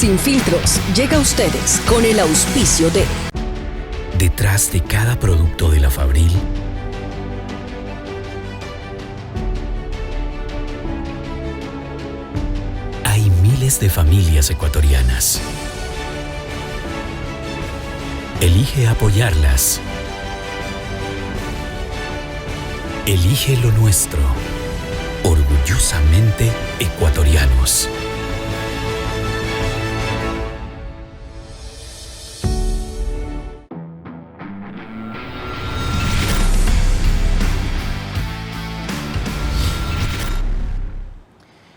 Sin Filtros llega a ustedes con el auspicio de... Detrás de cada producto de la Fabril hay miles de familias ecuatorianas. Elige apoyarlas. Elige lo nuestro. Orgullosamente ecuatorianos.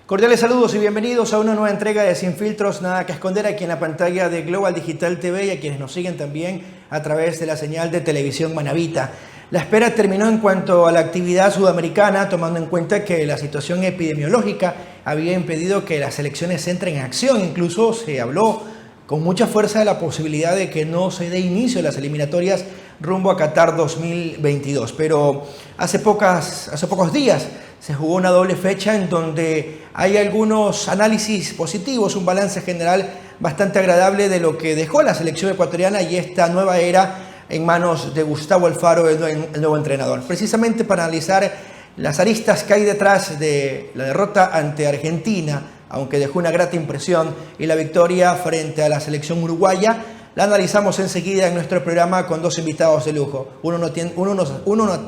Cordiales saludos y bienvenidos a una nueva entrega de Sin Filtros, nada que esconder, aquí en la pantalla de Global Digital TV y a quienes nos siguen también a través de la señal de televisión Manavita. La espera terminó en cuanto a la actividad sudamericana, tomando en cuenta que la situación epidemiológica había impedido que las selecciones entren en acción. Incluso se habló con mucha fuerza de la posibilidad de que no se dé inicio a las eliminatorias rumbo a Qatar 2022. Pero hace pocos días se jugó una doble fecha en donde hay algunos análisis positivos, un balance general bastante agradable de lo que dejó la selección ecuatoriana y esta nueva era en manos de Gustavo Alfaro, el nuevo entrenador. Precisamente para analizar las aristas que hay detrás de la derrota ante Argentina, aunque dejó una grata impresión, y la victoria frente a la selección uruguaya, la analizamos enseguida en nuestro programa con dos invitados de lujo. Uno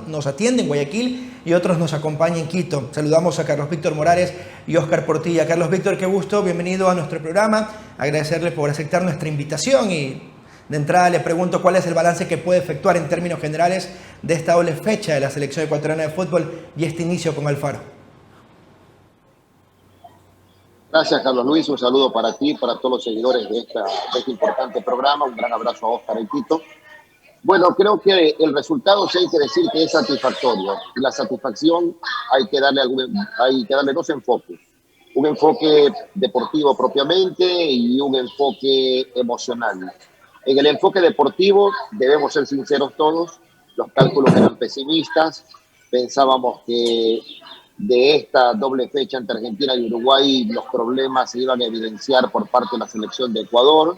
nos atiende en Guayaquil y otros nos acompaña en Quito. Saludamos a Carlos Víctor Morales y Óscar Portilla. Carlos Víctor, qué gusto, bienvenido a nuestro programa. Agradecerle por aceptar nuestra invitación y de entrada le pregunto cuál es el balance que puede efectuar en términos generales de esta doble fecha de la selección ecuatoriana de fútbol y este inicio con Alfaro. Gracias, Carlos Luis. Un saludo para ti, para todos los seguidores de este importante programa. Un gran abrazo a Óscar y Quito. Bueno, creo que el resultado sí hay que decir que es satisfactorio. Y la satisfacción hay que darle dos enfoques. Un enfoque deportivo propiamente y un enfoque emocional. En el enfoque deportivo debemos ser sinceros todos. Los cálculos eran pesimistas. Pensábamos que de esta doble fecha entre Argentina y Uruguay los problemas se iban a evidenciar por parte de la selección de Ecuador,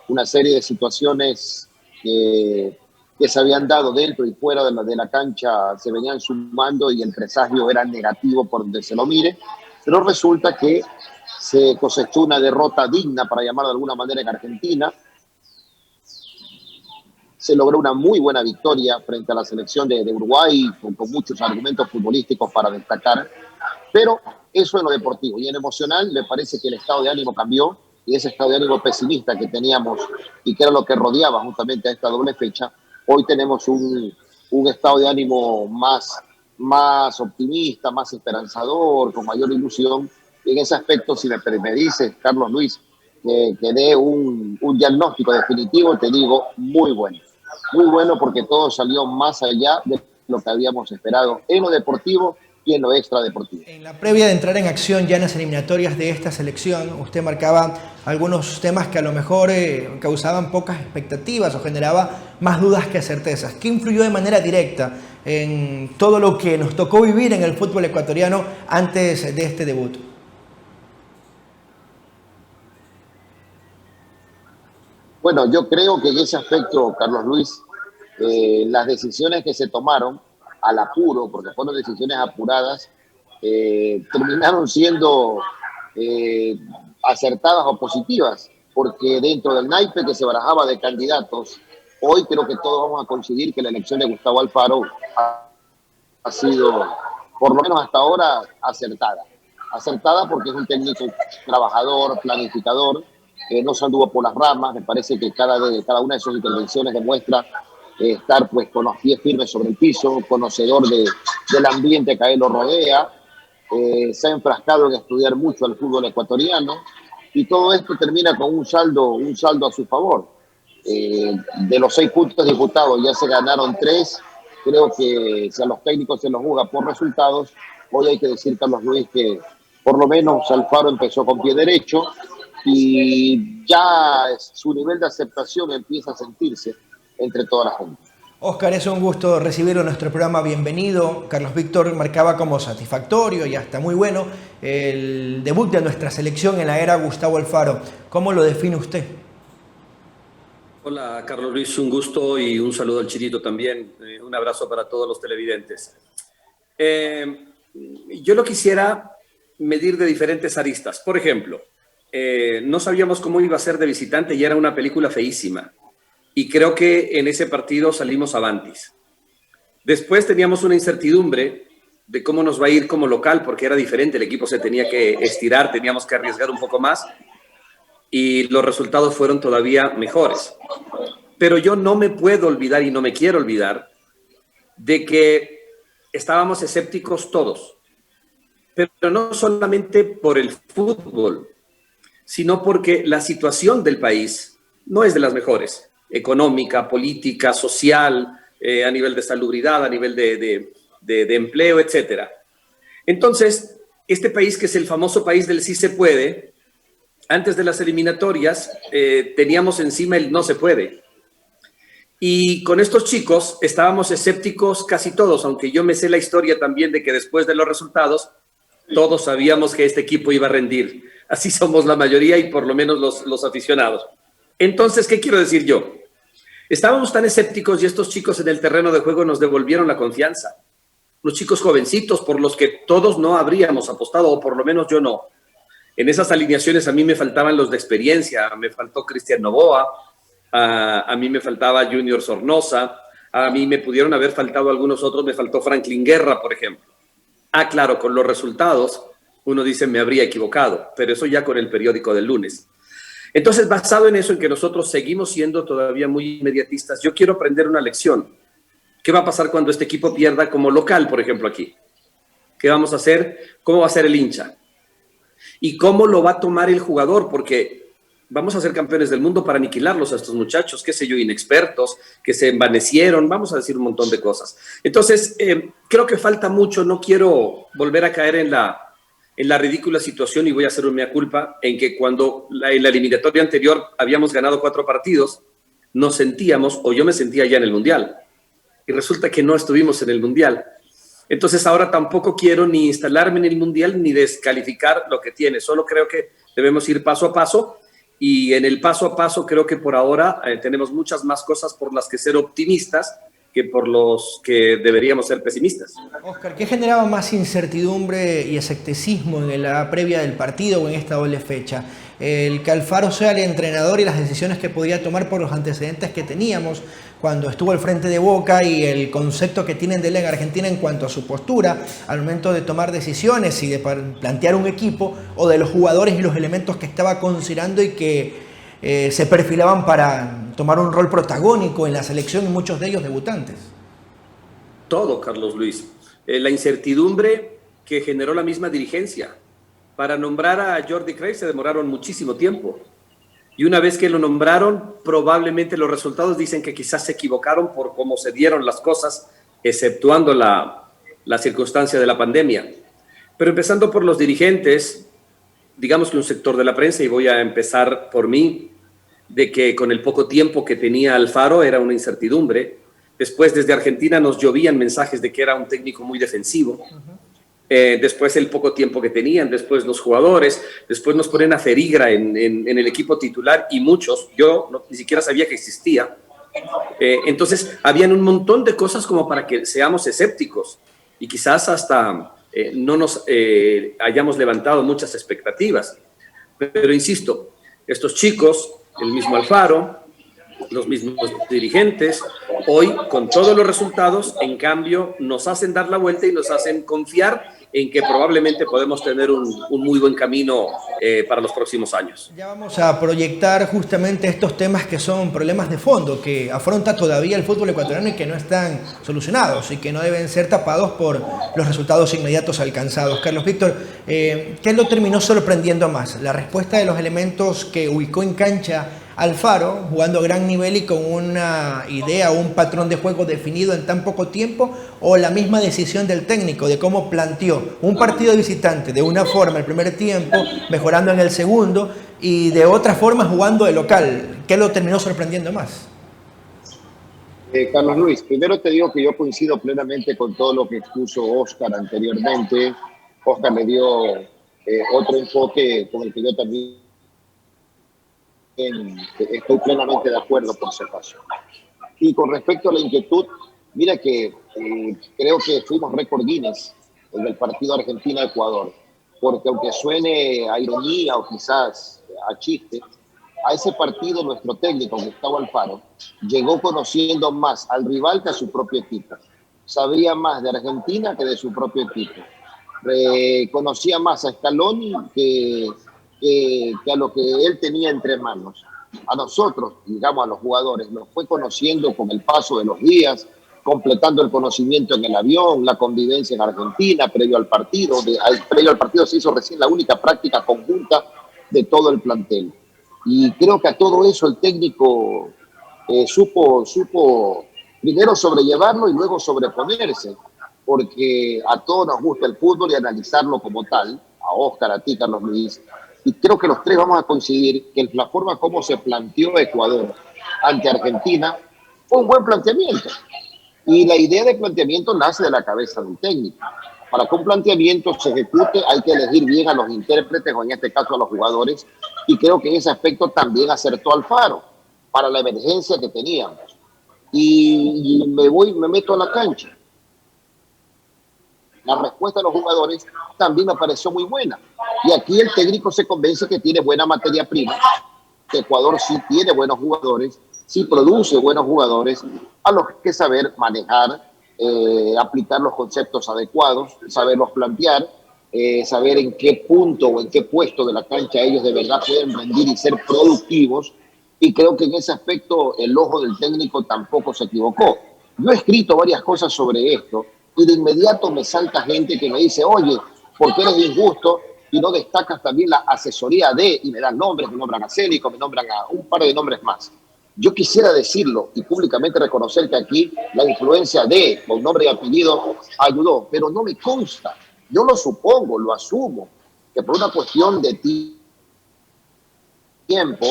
una serie de situaciones que se habían dado dentro y fuera de la cancha se venían sumando y el presagio era negativo por donde se lo mire, pero resulta que se cosechó una derrota digna, para llamarlo de alguna manera, en Argentina. Se logró una muy buena victoria frente a la selección de Uruguay, con muchos argumentos futbolísticos para destacar, pero eso en lo deportivo. Y en lo emocional me parece que el estado de ánimo cambió, y ese estado de ánimo pesimista que teníamos y que era lo que rodeaba justamente a esta doble fecha, hoy tenemos un estado de ánimo más optimista, más esperanzador, con mayor ilusión. Y en ese aspecto, si me dices, Carlos Luis, que dé un diagnóstico definitivo, te digo, muy bueno. Muy bueno porque todo salió más allá de lo que habíamos esperado en lo deportivo y en lo extradeportivo. En la previa de entrar en acción ya en las eliminatorias de esta selección, usted marcaba algunos temas que a lo mejor causaban pocas expectativas o generaba más dudas que certezas. ¿Qué influyó de manera directa en todo lo que nos tocó vivir en el fútbol ecuatoriano antes de este debut? Bueno, yo creo que en ese aspecto, Carlos Luis, las decisiones que se tomaron al apuro, porque fueron decisiones apuradas, terminaron siendo acertadas o positivas, porque dentro del naipe que se barajaba de candidatos, hoy creo que todos vamos a coincidir que la elección de Gustavo Alfaro ha sido, por lo menos hasta ahora, acertada. Acertada porque es un técnico trabajador, planificador, no se anduvo por las ramas. Me parece que cada una de sus intervenciones demuestra estar pues con los pies firmes sobre el piso, conocedor del ambiente que a él lo rodea, se ha enfrascado en estudiar mucho el fútbol ecuatoriano y todo esto termina con un saldo a su favor. De los 6 puntos disputados ya se ganaron 3. Creo que si a los técnicos se los juzga por resultados, hoy hay que decir, Carlos Luis, que por lo menos Alfaro empezó con pie derecho y ya su nivel de aceptación empieza a sentirse entre toda la gente. Óscar, es un gusto recibirlo en nuestro programa. Bienvenido. Carlos Víctor marcaba como satisfactorio y hasta muy bueno el debut de nuestra selección en la era Gustavo Alfaro. ¿Cómo lo define usted? Hola, Carlos Luis, un gusto y un saludo al Chirito también. Un abrazo para todos los televidentes. Yo lo quisiera medir de diferentes aristas. Por ejemplo, no sabíamos cómo iba a ser de visitante y era una película feísima. Y creo que en ese partido salimos avantis. Después teníamos una incertidumbre de cómo nos va a ir como local, porque era diferente, el equipo se tenía que estirar, teníamos que arriesgar un poco más, y los resultados fueron todavía mejores. Pero yo no me puedo olvidar y no me quiero olvidar de que estábamos escépticos todos, pero no solamente por el fútbol, sino porque la situación del país no es de las mejores. Económica, política, social, a nivel de salubridad, a nivel de empleo, etcétera. Entonces, este país, que es el famoso país del sí se puede, antes de las eliminatorias teníamos encima el no se puede. Y con estos chicos estábamos escépticos casi todos, aunque yo me sé la historia también de que después de los resultados todos sabíamos que este equipo iba a rendir. Así somos la mayoría y por lo menos los aficionados. Entonces, ¿qué quiero decir yo? Estábamos tan escépticos y estos chicos en el terreno de juego nos devolvieron la confianza. Los chicos jovencitos por los que todos no habríamos apostado, o por lo menos yo no. En esas alineaciones a mí me faltaban los de experiencia, me faltó Cristian Novoa, a mí me faltaba Junior Sornosa, a mí me pudieron haber faltado algunos otros, me faltó Franklin Guerra, por ejemplo. Claro, con los resultados uno dice me habría equivocado, pero eso ya con el periódico del lunes. Entonces, basado en eso, en que nosotros seguimos siendo todavía muy inmediatistas, yo quiero aprender una lección. ¿Qué va a pasar cuando este equipo pierda como local, por ejemplo, aquí? ¿Qué vamos a hacer? ¿Cómo va a ser el hincha? ¿Y cómo lo va a tomar el jugador? Porque vamos a ser campeones del mundo para aniquilarlos a estos muchachos, qué sé yo, inexpertos, que se envanecieron, vamos a decir un montón de cosas. Entonces, creo que falta mucho, no quiero volver a caer en la ridícula situación, y voy a hacer un mea culpa, en que cuando en la eliminatoria anterior habíamos ganado 4 partidos, nos sentíamos, o yo me sentía ya en el Mundial, y resulta que no estuvimos en el Mundial. Entonces ahora tampoco quiero ni instalarme en el Mundial ni descalificar lo que tiene, solo creo que debemos ir paso a paso, y en el paso a paso creo que por ahora tenemos muchas más cosas por las que ser optimistas que por los que deberíamos ser pesimistas. Óscar, ¿qué generaba más incertidumbre y escepticismo en la previa del partido o en esta doble fecha? El que Alfaro sea el entrenador y las decisiones que podía tomar por los antecedentes que teníamos cuando estuvo al frente de Boca, y el concepto que tienen de él en Argentina en cuanto a su postura al momento de tomar decisiones y de plantear un equipo, o de los jugadores y los elementos que estaba considerando y que se perfilaban para tomar un rol protagónico en la selección, y muchos de ellos debutantes. Todo, Carlos Luis. La incertidumbre que generó la misma dirigencia. Para nombrar a Jordi Cruyff se demoraron muchísimo tiempo. Y una vez que lo nombraron, probablemente los resultados dicen que quizás se equivocaron por cómo se dieron las cosas, exceptuando la circunstancia de la pandemia. Pero empezando por los dirigentes, digamos que un sector de la prensa, y voy a empezar por mí, de que con el poco tiempo que tenía Alfaro era una incertidumbre. Después, desde Argentina nos llovían mensajes de que era un técnico muy defensivo. Después el poco tiempo que tenían, después los jugadores, después nos ponen a Ferigra en el equipo titular, y muchos, yo ni siquiera sabía que existía. Entonces, habían un montón de cosas como para que seamos escépticos, y quizás hasta no nos hayamos levantado muchas expectativas. Pero insisto, estos chicos, el mismo Alfaro, los mismos dirigentes, hoy con todos los resultados, en cambio, nos hacen dar la vuelta y nos hacen confiar en que probablemente podemos tener un muy buen camino para los próximos años. Ya vamos a proyectar justamente estos temas que son problemas de fondo que afronta todavía el fútbol ecuatoriano y que no están solucionados y que no deben ser tapados por los resultados inmediatos alcanzados. Carlos Víctor, ¿qué lo terminó sorprendiendo más? ¿La respuesta de los elementos que ubicó en cancha Alfaro, jugando a gran nivel y con una idea o un patrón de juego definido en tan poco tiempo, o la misma decisión del técnico de cómo planteó un partido de visitante de una forma el primer tiempo, mejorando en el segundo, y de otra forma jugando de local? ¿Qué lo terminó sorprendiendo más? Carlos Luis, primero te digo que yo coincido plenamente con todo lo que expuso Oscar anteriormente. Oscar le dio otro enfoque con el que yo también estoy plenamente de acuerdo, por si acaso. Y con respecto a la inquietud, mira que creo que fuimos récord Guinness en el partido Argentina-Ecuador, porque aunque suene a ironía o quizás a chiste, a ese partido nuestro técnico, Gustavo Alfaro, llegó conociendo más al rival que a su propio equipo. Sabía más de Argentina que de su propio equipo. Conocía más a Scaloni que a lo que él tenía entre manos. A nosotros, digamos a los jugadores, nos fue conociendo con el paso de los días, completando el conocimiento en el avión, la convivencia en Argentina, previo al partido. Previo al partido se hizo recién la única práctica conjunta de todo el plantel. Y creo que a todo eso el técnico supo primero sobrellevarlo y luego sobreponerse, porque a todos nos gusta el fútbol y analizarlo como tal, a Oscar, a ti, Carlos Luis, y creo que los tres vamos a coincidir que la forma como se planteó Ecuador ante Argentina fue un buen planteamiento. Y la idea de planteamiento nace de la cabeza del técnico. Para que un planteamiento se ejecute hay que elegir bien a los intérpretes, o en este caso a los jugadores, y creo que en ese aspecto también acertó Alfaro para la emergencia que teníamos. Y me meto a la cancha. La respuesta de los jugadores también me pareció muy buena. Y aquí el técnico se convence que tiene buena materia prima, que Ecuador sí tiene buenos jugadores, sí produce buenos jugadores, a los que saber manejar, aplicar los conceptos adecuados, saberlos plantear, saber en qué punto o en qué puesto de la cancha ellos de verdad pueden rendir y ser productivos. Y creo que en ese aspecto el ojo del técnico tampoco se equivocó. Yo he escrito varias cosas sobre esto y de inmediato me salta gente que me dice, oye, ¿por qué eres injusto y no destacas también la asesoría de, y me dan nombres, me nombran a Célico, me nombran a un par de nombres más? Yo quisiera decirlo y públicamente reconocer que aquí la influencia de, con nombre y apellido, ayudó, pero no me consta. Yo lo supongo, lo asumo, que por una cuestión de tiempo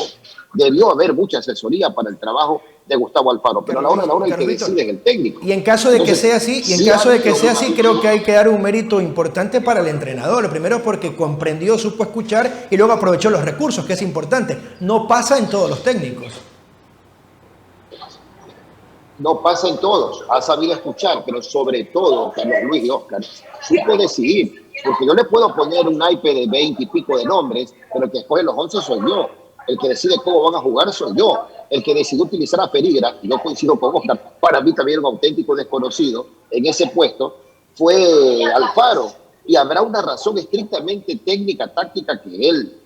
debió haber mucha asesoría para el trabajo de Gustavo Alfaro, pero a la hora de la hora el que decide es el técnico. Y en caso de que sea así, creo que hay que dar un mérito importante para el entrenador. Primero porque comprendió, supo escuchar y luego aprovechó los recursos, que es importante. No pasa en todos los técnicos. No pasa en todos, ha sabido escuchar, pero sobre todo, Carlos Luis y Oscar, supo decidir, porque yo le puedo poner un naipe de 20 y pico de nombres, pero el que escoge los 11 soy yo, el que decide cómo van a jugar soy yo, el que decidió utilizar a Pereira, y yo coincido con Oscar, para mí también un auténtico desconocido en ese puesto, fue Alfaro, y habrá una razón estrictamente técnica, táctica, que él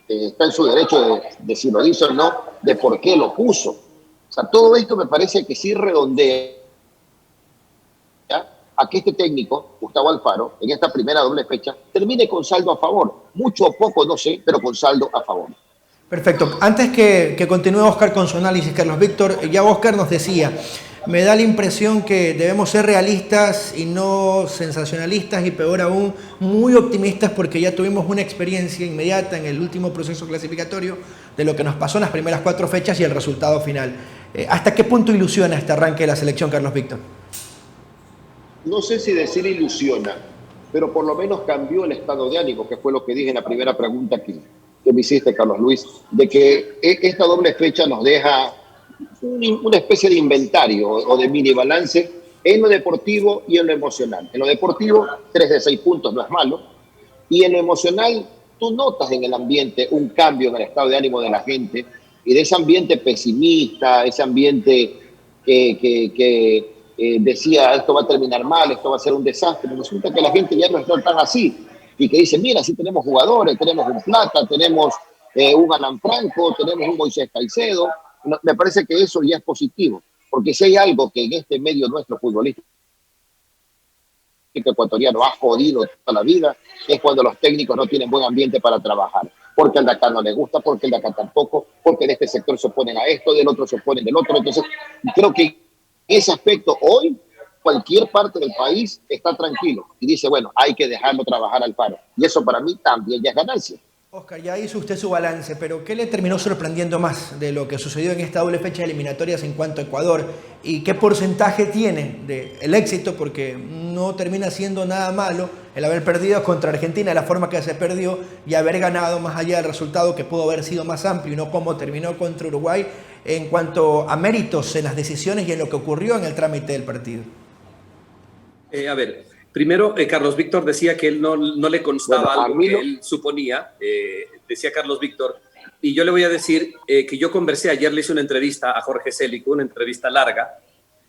está en su derecho de si lo dice o no, de por qué lo puso. O sea, todo esto me parece que sí redondea a que este técnico, Gustavo Alfaro, en esta primera doble fecha, termine con saldo a favor. Mucho o poco, no sé, pero con saldo a favor. Perfecto. Antes que continúe Oscar con su análisis, Carlos Víctor, ya Oscar nos decía, me da la impresión que debemos ser realistas y no sensacionalistas y peor aún, muy optimistas porque ya tuvimos una experiencia inmediata en el último proceso clasificatorio de lo que nos pasó en las primeras 4 fechas y el resultado final. ¿Hasta qué punto ilusiona este arranque de la selección, Carlos Víctor? No sé si decir ilusiona, pero por lo menos cambió el estado de ánimo, que fue lo que dije en la primera pregunta que me hiciste, Carlos Luis, de que esta doble fecha nos deja una especie de inventario o de mini balance en lo deportivo y en lo emocional. En lo deportivo, 3 de 6 puntos no es malo, y en lo emocional, tú notas en el ambiente un cambio en el estado de ánimo de la gente, y de ese ambiente pesimista, ese ambiente que decía esto va a terminar mal, esto va a ser un desastre, resulta que la gente ya no está tan así, y que dice, mira, sí tenemos jugadores, tenemos un Plata, tenemos un Alan Franco, tenemos un Moisés Caicedo. Me parece que eso ya es positivo, porque si hay algo que en este medio nuestro futbolístico ecuatoriano ha jodido toda la vida, es cuando los técnicos no tienen buen ambiente para trabajar, porque al de acá no le gusta, porque el de acá tampoco, porque de este sector se oponen a esto, del otro se oponen del otro. Entonces creo que en ese aspecto hoy cualquier parte del país está tranquilo y dice, bueno, hay que dejarlo trabajar al Alfaro, y eso para mí también ya es ganancia. Oscar, ya hizo usted su balance, pero ¿qué le terminó sorprendiendo más de lo que sucedió en esta doble fecha de eliminatorias en cuanto a Ecuador? ¿Y qué porcentaje tiene del éxito? Porque no termina siendo nada malo el haber perdido contra Argentina, la forma que se perdió, y haber ganado más allá del resultado que pudo haber sido más amplio y no como terminó contra Uruguay, en cuanto a méritos en las decisiones y en lo que ocurrió en el trámite del partido. A ver, primero, Carlos Víctor decía que él no le constaba algo que él suponía, decía Carlos Víctor, y yo le voy a decir que yo conversé, ayer le hice una entrevista a Jorge Célico, una entrevista larga,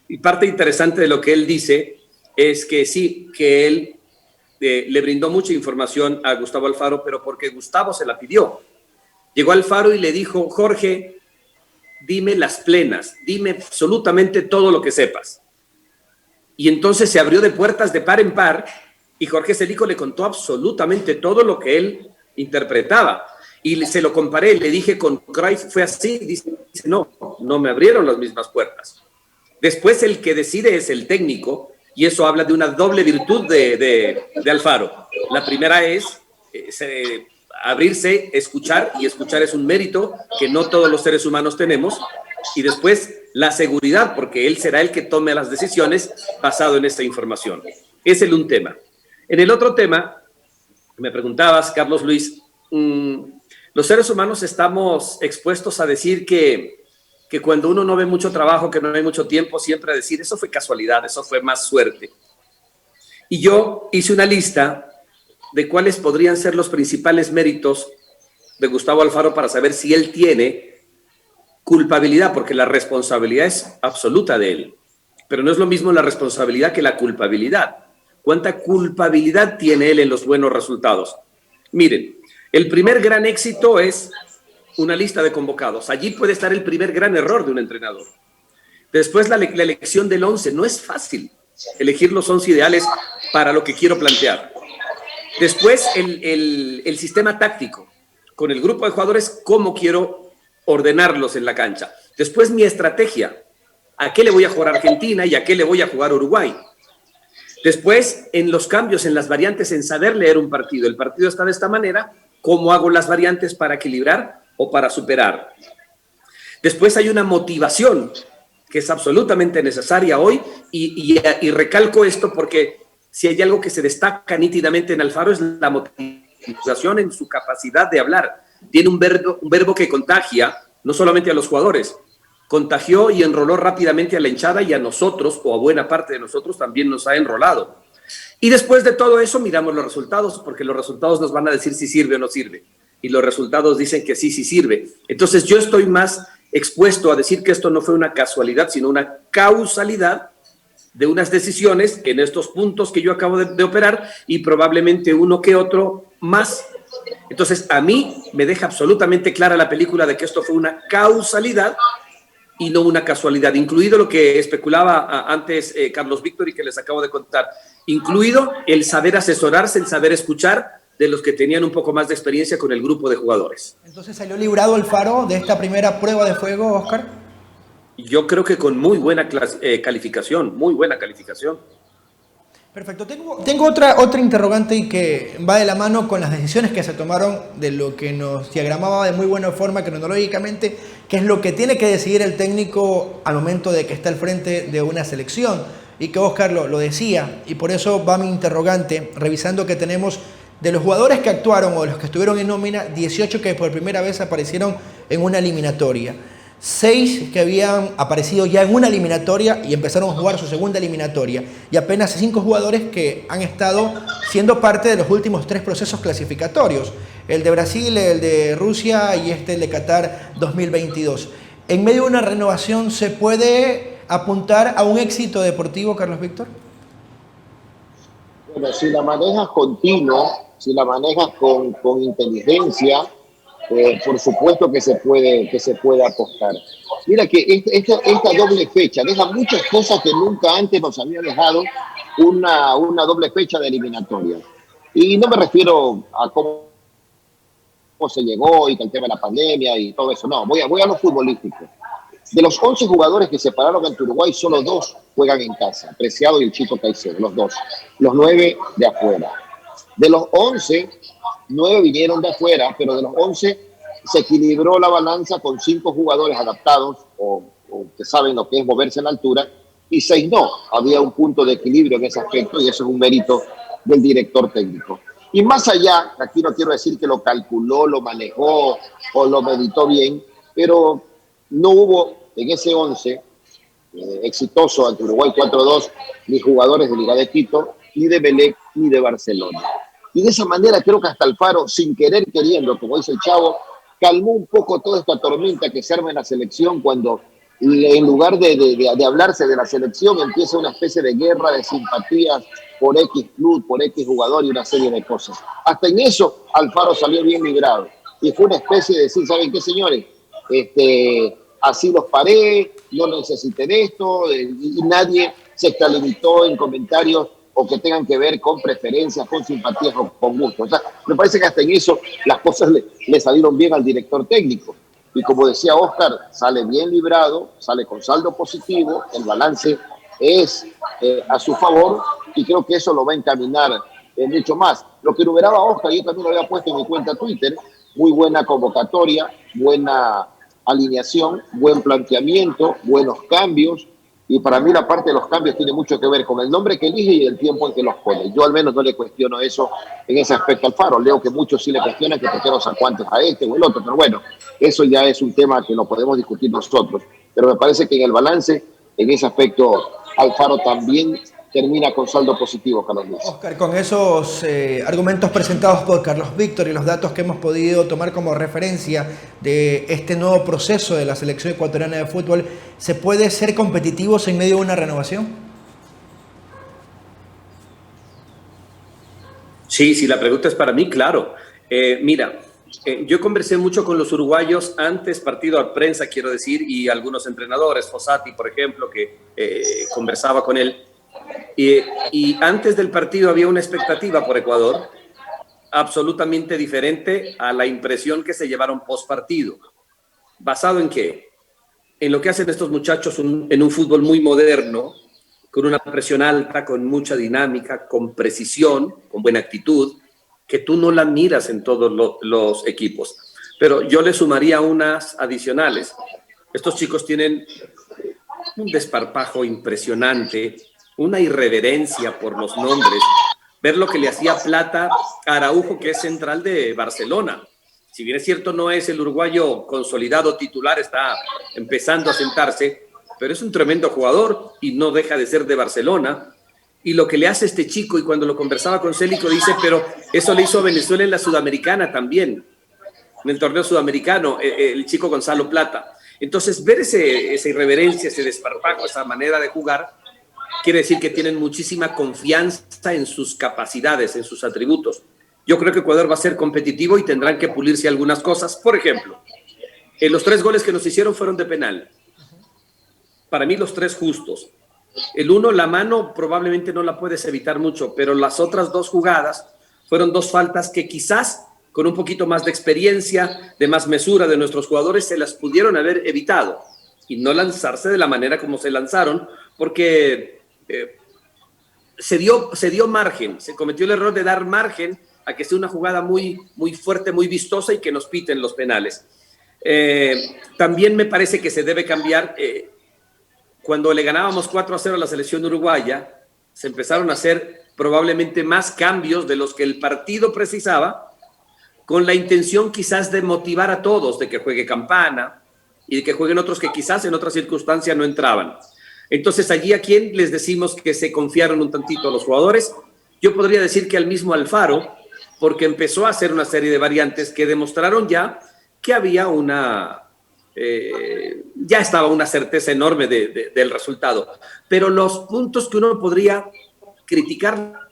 y parte interesante de lo que él dice es que sí, que él le brindó mucha información a Gustavo Alfaro, pero porque Gustavo se la pidió. Llegó Alfaro y le dijo, Jorge, dime las plenas, dime absolutamente todo lo que sepas. Y entonces se abrió de puertas de par en par y Jorge Célico le contó absolutamente todo lo que él interpretaba. Y se lo comparé, le dije con Cruyff, fue así, dice, no me abrieron las mismas puertas. Después el que decide es el técnico y eso habla de una doble virtud de Alfaro. La primera es abrirse, escuchar, y escuchar es un mérito que no todos los seres humanos tenemos. Y después la seguridad, porque él será el que tome las decisiones basado en esta información. Es un tema. En el otro tema, me preguntabas, Carlos Luis, los seres humanos estamos expuestos a decir que cuando uno no ve mucho trabajo, que no hay mucho tiempo, siempre a decir, eso fue casualidad, eso fue más suerte. Y yo hice una lista de cuáles podrían ser los principales méritos de Gustavo Alfaro para saber si él tiene culpabilidad, porque la responsabilidad es absoluta de él, pero no es lo mismo la responsabilidad que la culpabilidad. ¿Cuánta culpabilidad tiene él en los buenos resultados? Miren, el primer gran éxito es una lista de convocados. Allí puede estar el primer gran error de un entrenador. Después la elección del 11. No es fácil elegir los 11 ideales para lo que quiero plantear. Después el sistema táctico. Con el grupo de jugadores, ¿cómo quiero ordenarlos en la cancha? Después mi estrategia, a qué le voy a jugar a Argentina y a qué le voy a jugar a Uruguay. Después en los cambios, en las variantes, en saber leer un partido. El partido está de esta manera, ¿cómo hago las variantes para equilibrar o para superar? Después hay una motivación que es absolutamente necesaria hoy y recalco esto porque si hay algo que se destaca nítidamente en Alfaro es la motivación en su capacidad de hablar. Tiene un verbo que contagia, no solamente a los jugadores, contagió y enroló rápidamente a la hinchada y a nosotros, o a buena parte de nosotros, también nos ha enrolado. Y después de todo eso miramos los resultados, porque los resultados nos van a decir si sirve o no sirve. Y los resultados dicen que sí sirve. Entonces yo estoy más expuesto a decir que esto no fue una casualidad, sino una causalidad de unas decisiones en estos puntos que yo acabo de operar y probablemente uno que otro más. Entonces, a mí me deja absolutamente clara la película de que esto fue una causalidad y no una casualidad, incluido lo que especulaba antes Carlos Víctor y que les acabo de contar, incluido el saber asesorarse, el saber escuchar de los que tenían un poco más de experiencia con el grupo de jugadores. Entonces, ¿salió librado Alfaro de esta primera prueba de fuego, Oscar? Yo creo que con muy buena calificación, muy buena calificación. Perfecto. Tengo otra interrogante y que va de la mano con las decisiones que se tomaron de lo que nos diagramaba de muy buena forma cronológicamente, que es lo que tiene que decidir el técnico al momento de que está al frente de una selección. Y que Oscar lo decía, y por eso va mi interrogante, revisando que tenemos de los jugadores que actuaron o de los que estuvieron en nómina, 18 que por primera vez aparecieron en una eliminatoria. 6 que habían aparecido ya en una eliminatoria y empezaron a jugar su segunda eliminatoria, y apenas 5 jugadores que han estado siendo parte de los últimos 3 procesos clasificatorios, el de Brasil, el de Rusia y el de Qatar 2022. En medio de una renovación, ¿se puede apuntar a un éxito deportivo, Carlos Víctor? Bueno, si la manejas continuo, si la manejas con inteligencia, por supuesto que se puede apostar. Mira que esta doble fecha deja muchas cosas que nunca antes nos había dejado una doble fecha de eliminatoria. Y no me refiero a cómo se llegó y que el tema de la pandemia y todo eso, no, voy a lo futbolístico. De los 11 jugadores que se pararon ante Uruguay, solo 2 juegan en casa, Preciado y el Chico Caicedo, los 2. Los 9 de afuera. De los 11, 9 vinieron de afuera, pero de los 11 se equilibró la balanza con 5 jugadores adaptados o que saben lo que es moverse en la altura y 6 no. Había un punto de equilibrio en ese aspecto y eso es un mérito del director técnico. Y más allá, aquí no quiero decir que lo calculó, lo manejó o lo meditó bien, pero no hubo en ese 11 exitoso ante Uruguay 4-2 ni jugadores de Liga de Quito, ni de Belec, ni de Barcelona. Y de esa manera creo que hasta Alfaro, sin querer queriendo, como dice el Chavo, calmó un poco toda esta tormenta que se arma en la selección cuando en lugar de hablarse de la selección empieza una especie de guerra de simpatías por X club, por X jugador y una serie de cosas. Hasta en eso Alfaro salió bien librado. Y fue una especie de decir, ¿saben qué, señores? Así los paré, no necesiten esto, y nadie se extralimitó en comentarios o que tengan que ver con preferencias, con simpatías o con gusto. O sea, me parece que hasta en eso las cosas le salieron bien al director técnico. Y como decía Oscar, sale bien librado, sale con saldo positivo, el balance es a su favor y creo que eso lo va a encaminar mucho más. Lo que enumeraba Oscar, yo también lo había puesto en mi cuenta Twitter, muy buena convocatoria, buena alineación, buen planteamiento, buenos cambios, y para mí la parte de los cambios tiene mucho que ver con el nombre que elige y el tiempo en que los pone. Yo al menos no le cuestiono eso en ese aspecto al Alfaro. Leo que muchos sí le cuestionan que por qué no sacó antes a este o el otro, pero bueno, eso ya es un tema que lo podemos discutir nosotros. Pero me parece que en el balance, en ese aspecto, Alfaro también termina con saldo positivo, Carlos Luis. Oscar, con esos argumentos presentados por Carlos Víctor y los datos que hemos podido tomar como referencia de este nuevo proceso de la selección ecuatoriana de fútbol, ¿se puede ser competitivos en medio de una renovación? Sí, la pregunta es para mí, claro. Mira, yo conversé mucho con los uruguayos antes, partido a prensa, quiero decir, y algunos entrenadores, Fossati, por ejemplo, que conversaba con él. Y antes del partido había una expectativa por Ecuador absolutamente diferente a la impresión que se llevaron post partido. ¿Basado en qué? En lo que hacen estos muchachos en un fútbol muy moderno, con una presión alta, con mucha dinámica, con precisión, con buena actitud, que tú no la miras en todos los equipos. Pero yo le sumaría unas adicionales. Estos chicos tienen un desparpajo impresionante, una irreverencia por los nombres. Ver lo que le hacía Plata a Araujo, que es central de Barcelona. Si bien es cierto, no es el uruguayo consolidado titular, está empezando a sentarse, pero es un tremendo jugador y no deja de ser de Barcelona. Y lo que le hace este chico, y cuando lo conversaba con Célico, dice, pero eso le hizo a Venezuela en la Sudamericana también, en el torneo sudamericano, el chico Gonzalo Plata. Entonces, ver esa irreverencia, ese desparpajo, esa manera de jugar, quiere decir que tienen muchísima confianza en sus capacidades, en sus atributos. Yo creo que Ecuador va a ser competitivo y tendrán que pulirse algunas cosas. Por ejemplo, los 3 goles que nos hicieron fueron de penal. Para mí los 3 justos. El uno, la mano, probablemente no la puedes evitar mucho, pero las otras 2 jugadas fueron 2 faltas que quizás con un poquito más de experiencia, de más mesura de nuestros jugadores, se las pudieron haber evitado y no lanzarse de la manera como se lanzaron, porque se dio margen, se cometió el error de dar margen a que sea una jugada muy, muy fuerte, muy vistosa y que nos piten los penales. También me parece que se debe cambiar. Cuando le ganábamos 4-0 a la selección uruguaya, se empezaron a hacer probablemente más cambios de los que el partido precisaba, con la intención quizás de motivar a todos, de que juegue Campana y de que jueguen otros que quizás en otras circunstancias no entraban. Entonces, allí a quién les decimos que se confiaron un tantito a los jugadores. Yo podría decir que al mismo Alfaro, porque empezó a hacer una serie de variantes que demostraron ya que había ya estaba una certeza enorme del resultado. Pero los puntos que uno podría criticar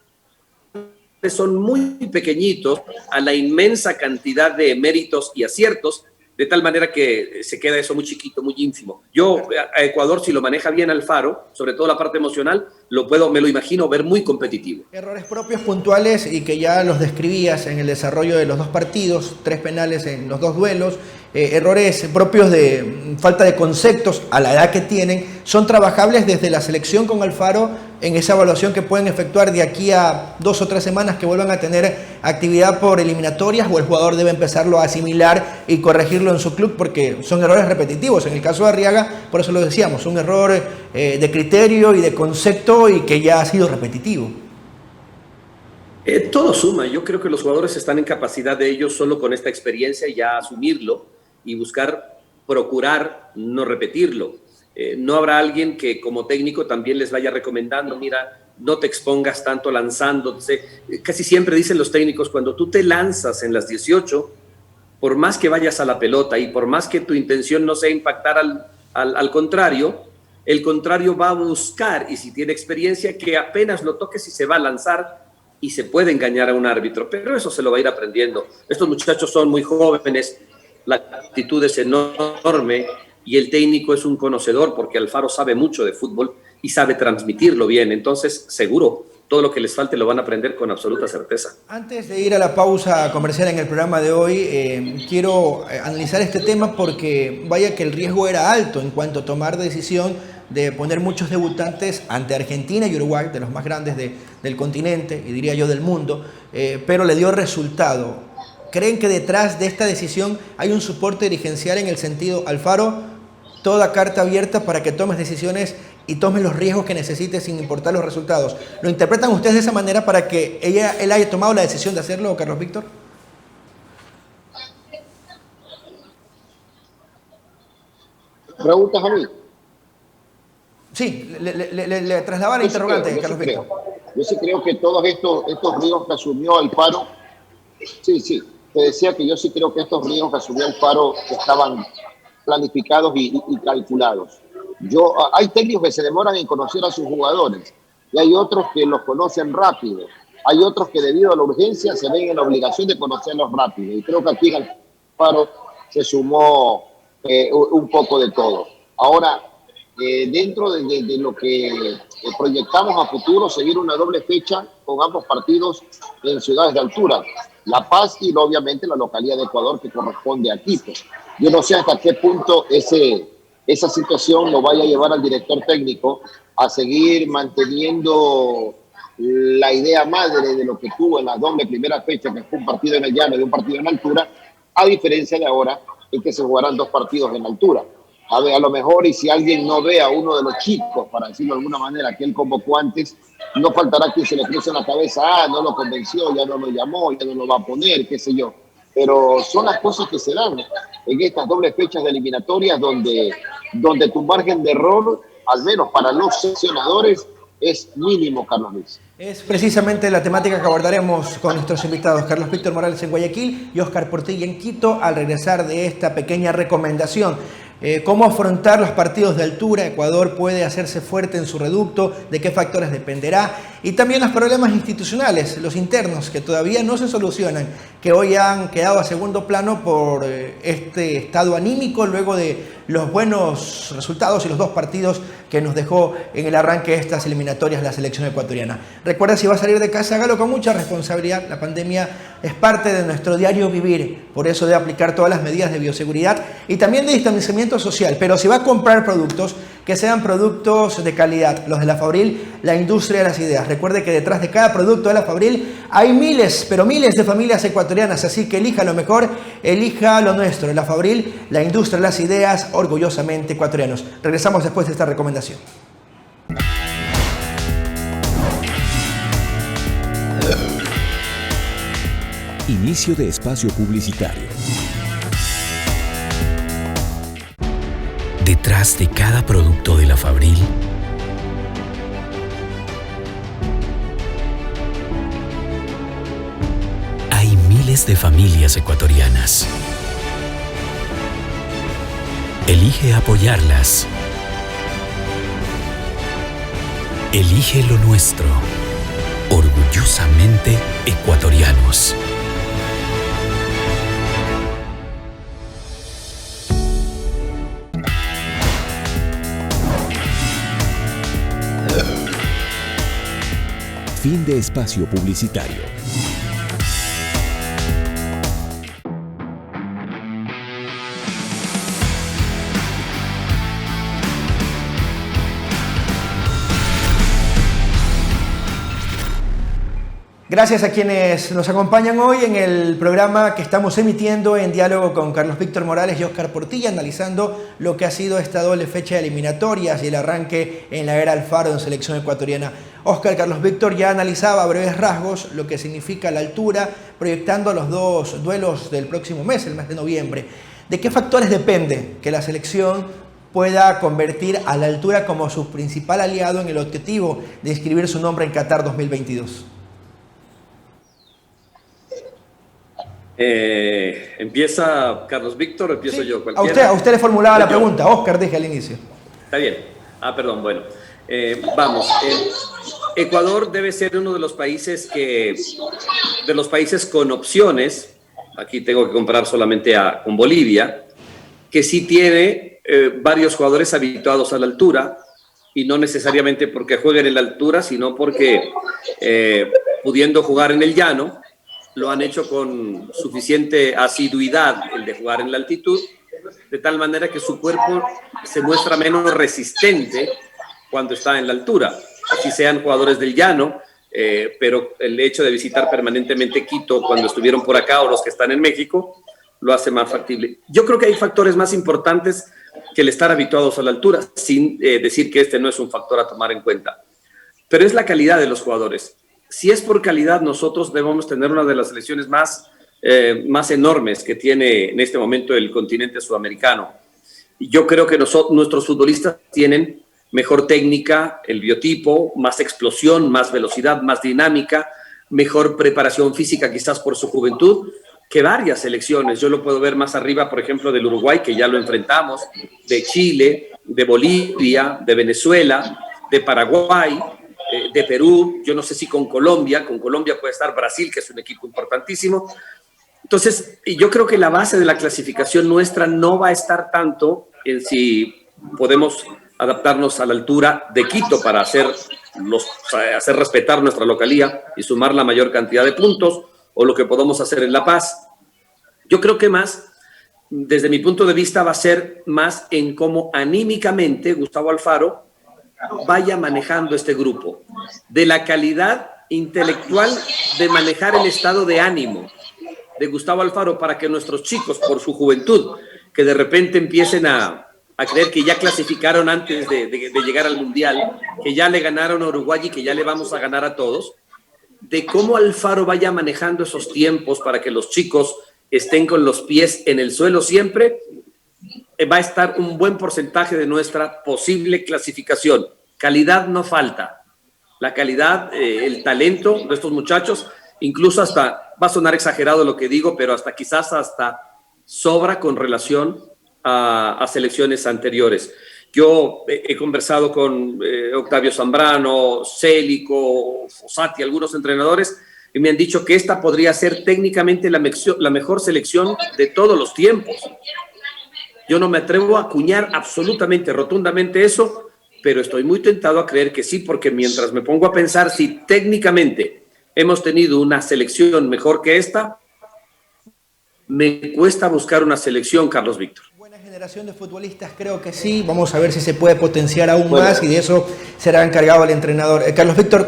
son muy pequeñitos a la inmensa cantidad de méritos y aciertos, de tal manera que se queda eso muy chiquito, muy ínfimo. Yo a Ecuador, si lo maneja bien Alfaro, sobre todo la parte emocional, me lo imagino ver muy competitivo. Errores propios puntuales y que ya los describías en el desarrollo de los 2 partidos, 3 penales en los 2 duelos, errores propios de falta de conceptos a la edad que tienen, son trabajables desde la selección con Alfaro en esa evaluación que pueden efectuar de aquí a 2 o 3 semanas que vuelvan a tener actividad por eliminatorias, o el jugador debe empezarlo a asimilar y corregirlo en su club porque son errores repetitivos. En el caso de Arriaga, por eso lo decíamos, un error de criterio y de concepto y que ya ha sido repetitivo. Todo suma. Yo creo que los jugadores están en capacidad de ellos solo con esta experiencia ya asumirlo y procurar no repetirlo. No habrá alguien que como técnico también les vaya recomendando, mira, no te expongas tanto lanzándose. Casi siempre dicen los técnicos, cuando tú te lanzas en las 18, por más que vayas a la pelota y por más que tu intención no sea impactar al contrario, el contrario va a buscar, y si tiene experiencia, que apenas lo toques y se va a lanzar y se puede engañar a un árbitro, pero eso se lo va a ir aprendiendo. Estos muchachos son muy jóvenes, la actitud es enorme y el técnico es un conocedor porque Alfaro sabe mucho de fútbol y sabe transmitirlo bien. Entonces, seguro, todo lo que les falte lo van a aprender con absoluta certeza. Antes de ir a la pausa comercial en el programa de hoy, quiero analizar este tema porque vaya que el riesgo era alto en cuanto a tomar decisión de poner muchos debutantes ante Argentina y Uruguay, de los más grandes del continente y diría yo del mundo, pero le dio resultado. ¿Creen que detrás de esta decisión hay un soporte dirigencial en el sentido, Alfaro, toda carta abierta para que tomes decisiones y tomes los riesgos que necesites sin importar los resultados? ¿Lo interpretan ustedes de esa manera para que él haya tomado la decisión de hacerlo, Carlos Víctor? ¿Preguntas a mí? Sí, le trasladaba la interrogante, Carlos Víctor. Yo sí creo que todos estos riesgos que asumió Alfaro, sí, te decía que yo sí creo que estos riesgos que asumió Alfaro estaban planificados y calculados. Hay técnicos que se demoran en conocer a sus jugadores y hay otros que los conocen rápido. Hay otros que debido a la urgencia se ven en la obligación de conocerlos rápido. Y creo que aquí en Alfaro se sumó un poco de todo. Ahora, dentro de lo que proyectamos a futuro, seguir una doble fecha con ambos partidos en ciudades de altura, La Paz y obviamente la localidad de Ecuador que corresponde a Quito. Yo no sé hasta qué punto esa situación lo vaya a llevar al director técnico a seguir manteniendo la idea madre de lo que tuvo en la doble primera fecha, que fue un partido en el llano y un partido en altura, a diferencia de ahora en que se jugarán 2 partidos en altura. A lo mejor, y si alguien no ve a uno de los chicos, para decirlo de alguna manera, que él convocó antes, no faltará que se le cruce en la cabeza, no lo convenció, ya no lo llamó, ya no lo va a poner, qué sé yo. Pero son las cosas que se dan en estas dobles fechas de eliminatorias donde tu margen de error, al menos para los seleccionadores, es mínimo, Carlos Luis. Es precisamente la temática que abordaremos con nuestros invitados, Carlos Víctor Morales en Guayaquil y Óscar Portilla en Quito, al regresar de esta pequeña recomendación. ¿Cómo afrontar los partidos de altura? Ecuador puede hacerse fuerte en su reducto, de qué factores dependerá, y también los problemas institucionales, los internos, que todavía no se solucionan, que hoy han quedado a segundo plano por este estado anímico luego de los buenos resultados y los 2 partidos que nos dejó en el arranque de estas eliminatorias la selección ecuatoriana. Recuerda, si va a salir de casa, hágalo con mucha responsabilidad. La pandemia es parte de nuestro diario vivir, por eso debe aplicar todas las medidas de bioseguridad y también de distanciamiento social. Pero si va a comprar productos, que sean productos de calidad, los de La Fabril, la industria de las ideas. Recuerde que detrás de cada producto de La Fabril hay miles, pero miles de familias ecuatorianas, así que elija lo mejor, elija lo nuestro. La Fabril, la industria de las ideas, orgullosamente ecuatorianos. Regresamos después de esta recomendación. Inicio de espacio publicitario. Detrás de cada producto de La Fabril hay miles de familias ecuatorianas. Elige apoyarlas. Elige lo nuestro. Orgullosamente ecuatorianos. Fin de espacio publicitario. Gracias a quienes nos acompañan hoy en el programa que estamos emitiendo en diálogo con Carlos Víctor Morales y Óscar Portilla, analizando lo que ha sido esta doble fecha de eliminatorias y el arranque en la era Alfaro en selección ecuatoriana. Óscar, Carlos Víctor ya analizaba a breves rasgos lo que significa la altura, proyectando los dos duelos del próximo mes, el mes de noviembre. ¿De qué factores depende que la selección pueda convertir a la altura como su principal aliado en el objetivo de inscribir su nombre en Qatar 2022? ¿Empieza Carlos Víctor o empiezo yo? A usted le formulaba la pregunta, Óscar, dije al inicio. Está bien. Perdón, bueno. Vamos. Ecuador debe ser uno de los países con opciones. Aquí tengo que comparar solamente con Bolivia, que sí tiene varios jugadores habituados a la altura, y no necesariamente porque jueguen en la altura, sino porque pudiendo jugar en el llano, lo han hecho con suficiente asiduidad el de jugar en la altitud, de tal manera que su cuerpo se muestra menos resistente cuando está en la altura. Así sean jugadores del llano, pero el hecho de visitar permanentemente Quito cuando estuvieron por acá, o los que están en México, lo hace más factible. Yo creo que hay factores más importantes que el estar habituados a la altura, sin decir que este no es un factor a tomar en cuenta. Pero es la calidad de los jugadores. Si es por calidad, nosotros debemos tener una de las selecciones más enormes que tiene en este momento el continente sudamericano. Y yo creo que nuestros futbolistas tienen mejor técnica, el biotipo, más explosión, más velocidad, más dinámica, mejor preparación física, quizás por su juventud, que varias selecciones. Yo lo puedo ver más arriba, por ejemplo, del Uruguay, que ya lo enfrentamos, de Chile, de Bolivia, de Venezuela, de Paraguay, de Perú. Yo no sé si con Colombia puede estar Brasil, que es un equipo importantísimo. Entonces, yo creo que la base de la clasificación nuestra no va a estar tanto en si podemos adaptarnos a la altura de Quito para hacer respetar nuestra localía y sumar la mayor cantidad de puntos, o lo que podamos hacer en La Paz. Yo creo que más, desde mi punto de vista, va a ser más en cómo anímicamente Gustavo Alfaro vaya manejando este grupo, de la calidad intelectual de manejar el estado de ánimo de Gustavo Alfaro, para que nuestros chicos, por su juventud, que de repente empiecen a creer que ya clasificaron antes de llegar al Mundial, que ya le ganaron a Uruguay y que ya le vamos a ganar a todos, de cómo Alfaro vaya manejando esos tiempos para que los chicos estén con los pies en el suelo siempre, va a estar un buen porcentaje de nuestra posible clasificación. Calidad no falta. La calidad, el talento de estos muchachos, incluso hasta, va a sonar exagerado lo que digo, pero quizás hasta sobra con relación a selecciones anteriores. Yo he conversado con Octavio Zambrano, Célico, Fossati, algunos entrenadores, y me han dicho que esta podría ser técnicamente la mejor selección de todos los tiempos. Yo no me atrevo a acuñar absolutamente, rotundamente eso, pero estoy muy tentado a creer que sí, porque mientras me pongo a pensar si técnicamente hemos tenido una selección mejor que esta, me cuesta buscar una selección, Carlos Víctor. Buena generación de futbolistas, creo que sí. Vamos a ver si se puede potenciar aún más, y de eso será encargado el entrenador. Carlos Víctor,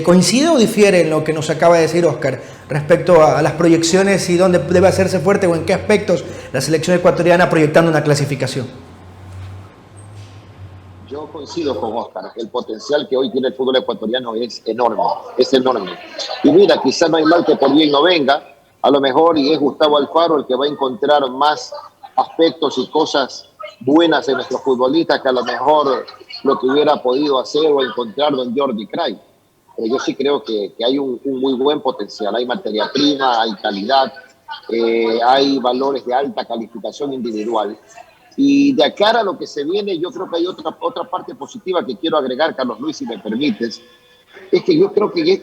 ¿coincide o difiere en lo que nos acaba de decir Óscar respecto a las proyecciones y dónde debe hacerse fuerte, o en qué aspectos la selección ecuatoriana proyectando una clasificación? Yo coincido con Óscar. El potencial que hoy tiene el fútbol ecuatoriano es enorme, es enorme. Y mira, quizás no hay mal que por bien no venga, a lo mejor, y es Gustavo Alfaro el que va a encontrar más aspectos y cosas buenas en nuestros futbolistas que a lo mejor lo que hubiera podido hacer o encontrar don Jordi Cruyff. Pero yo sí creo que hay un muy buen potencial. Hay materia prima, hay calidad, hay valores de alta calificación individual. Y de cara a lo que se viene, yo creo que hay otra parte positiva que quiero agregar, Carlos Luis, si me permites. Es que yo creo que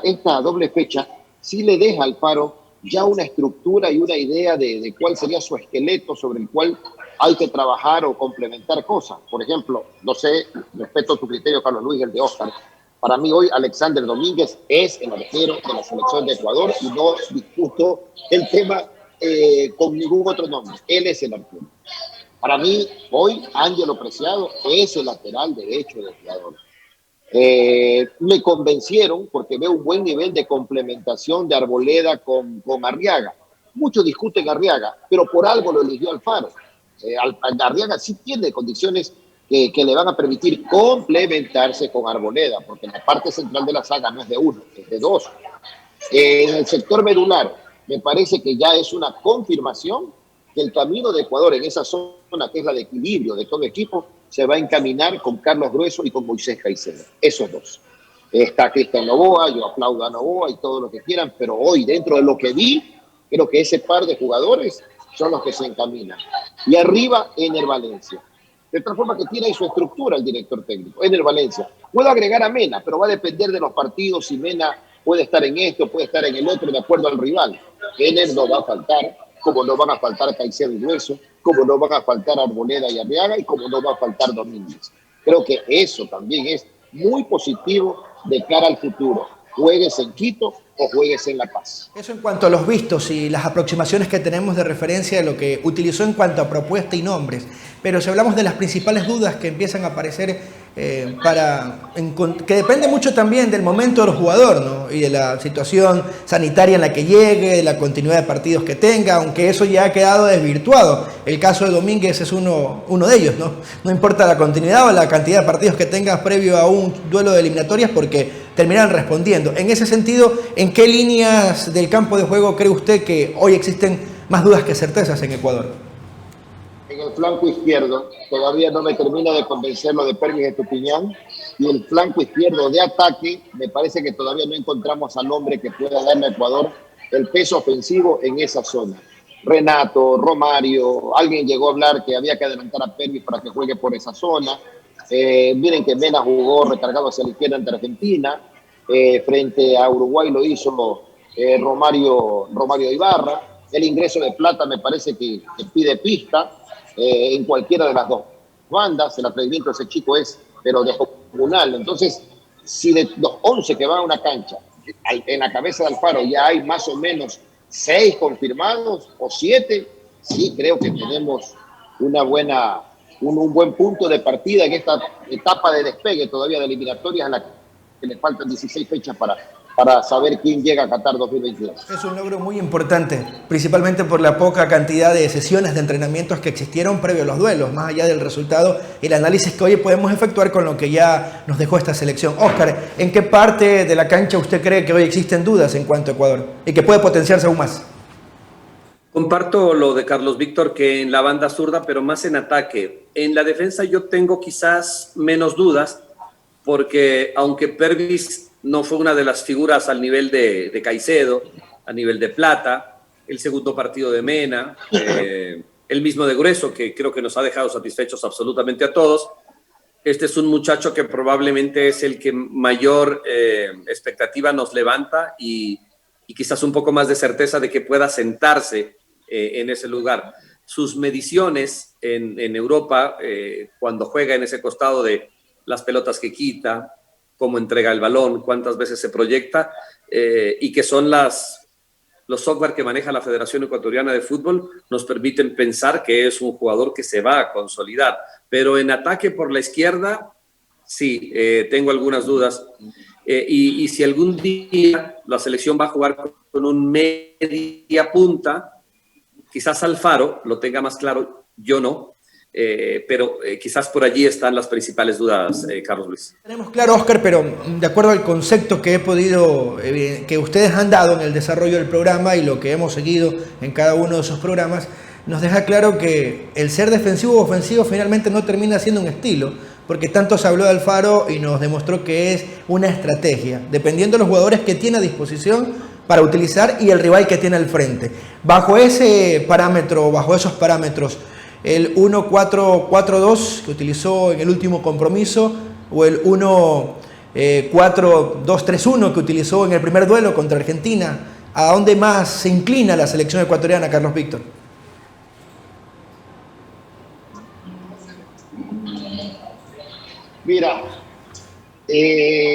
esta doble fecha sí le deja al Alfaro ya una estructura y una idea de cuál sería su esqueleto sobre el cual hay que trabajar o complementar cosas. Por ejemplo, no sé, respeto tu criterio, Carlos Luis, el de Óscar. Para mí hoy Alexander Domínguez es el arquero de la selección de Ecuador, y no discuto el tema con ningún otro nombre. Él es el arquero. Para mí hoy Ángelo Preciado es el lateral derecho de Ecuador. Me convencieron porque veo un buen nivel de complementación de Arboleda con Arriaga. Muchos discuten Arriaga, pero por algo lo eligió Alfaro. Arriaga sí tiene condiciones que le van a permitir complementarse con Arboleda, porque en la parte central de la saga no es de uno, es de dos. En el sector medular, me parece que ya es una confirmación que el camino de Ecuador en esa zona, que es la de equilibrio de todo equipo, se va a encaminar con Carlos Grueso y con Moisés Caicedo. Esos dos. Está Cristian Novoa, yo aplaudo a Novoa y todo lo que quieran, pero hoy, dentro de lo que vi, creo que ese par de jugadores son los que se encaminan. Y arriba, Ener Valencia. De tal forma que tiene ahí su estructura el director técnico, Ener Valencia. Puedo agregar a Mena, pero va a depender de los partidos si Mena puede estar en esto, puede estar en el otro, de acuerdo al rival. Ener no va a faltar, como no van a faltar Caicedo y Grueso, como no van a faltar Arboleda y Arriaga, y como no va a faltar Domínguez. Creo que eso también es muy positivo de cara al futuro. Juegues en Quito o juegues en La Paz. Eso en cuanto a los vistos y las aproximaciones que tenemos de referencia de lo que utilizó en cuanto a propuesta y nombres. Pero si hablamos de las principales dudas que empiezan a aparecer que depende mucho también del momento del jugador, ¿no? Y de la situación sanitaria en la que llegue, de la continuidad de partidos que tenga, aunque eso ya ha quedado desvirtuado. El caso de Domínguez es uno de ellos, ¿no? No importa la continuidad o la cantidad de partidos que tengas previo a un duelo de eliminatorias, porque terminan respondiendo. En ese sentido, ¿en qué líneas del campo de juego cree usted que hoy existen más dudas que certezas en Ecuador? En el flanco izquierdo, todavía no me termina de convencer lo de Pervis Estupiñán, y el flanco izquierdo de ataque, me parece que todavía no encontramos al hombre que pueda darle a Ecuador el peso ofensivo en esa zona. Renato, Romario, alguien llegó a hablar que había que adelantar a Pervis para que juegue por esa zona. Miren que Mena jugó recargado hacia la izquierda ante Argentina, frente a Uruguay lo hizo Romario Ibarra. El ingreso de Plata me parece que pide pista en cualquiera de las dos bandas. El atrevimiento de ese chico es, pero descomunal. Entonces, si de los 11 que van a una cancha, en la cabeza de Alfaro ya hay más o menos 6 confirmados o 7, sí creo que tenemos un buen punto de partida en esta etapa de despegue todavía de eliminatorias, en la que le faltan 16 fechas para saber quién llega a Qatar 2022. Es un logro muy importante, principalmente por la poca cantidad de sesiones de entrenamientos que existieron previo a los duelos, más allá del resultado y el análisis que hoy podemos efectuar con lo que ya nos dejó esta selección. Óscar, ¿en qué parte de la cancha usted cree que hoy existen dudas en cuanto a Ecuador y que puede potenciarse aún más? Comparto lo de Carlos Víctor, que en la banda zurda, pero más en ataque. En la defensa yo tengo quizás menos dudas, porque aunque Pervis no fue una de las figuras al nivel de Caicedo, a nivel de Plata, el segundo partido de Mena, el mismo de Grueso, que creo que nos ha dejado satisfechos absolutamente a todos. Este es un muchacho que probablemente es el que mayor expectativa nos levanta y quizás un poco más de certeza de que pueda sentarse en ese lugar. Sus mediciones en Europa, cuando juega en ese costado de las pelotas que quita, cómo entrega el balón, cuántas veces se proyecta, y que son los software que maneja la Federación Ecuatoriana de Fútbol, nos permiten pensar que es un jugador que se va a consolidar. Pero en ataque por la izquierda, sí, tengo algunas dudas. Y si algún día la selección va a jugar con un media punta, quizás Alfaro lo tenga más claro, yo no. Pero quizás por allí están las principales dudas, Carlos Luis. Tenemos claro, Óscar, pero de acuerdo al concepto que he podido, que ustedes han dado en el desarrollo del programa y lo que hemos seguido en cada uno de esos programas, nos deja claro que el ser defensivo o ofensivo finalmente no termina siendo un estilo, porque tanto se habló de Alfaro y nos demostró que es una estrategia, dependiendo de los jugadores que tiene a disposición para utilizar y el rival que tiene al frente. Bajo ese parámetro, bajo esos parámetros, el 1-4-4-2 que utilizó en el último compromiso o el 1-4-2-3-1 que utilizó en el primer duelo contra Argentina, ¿a dónde más se inclina la selección ecuatoriana, Carlos Víctor? Mira,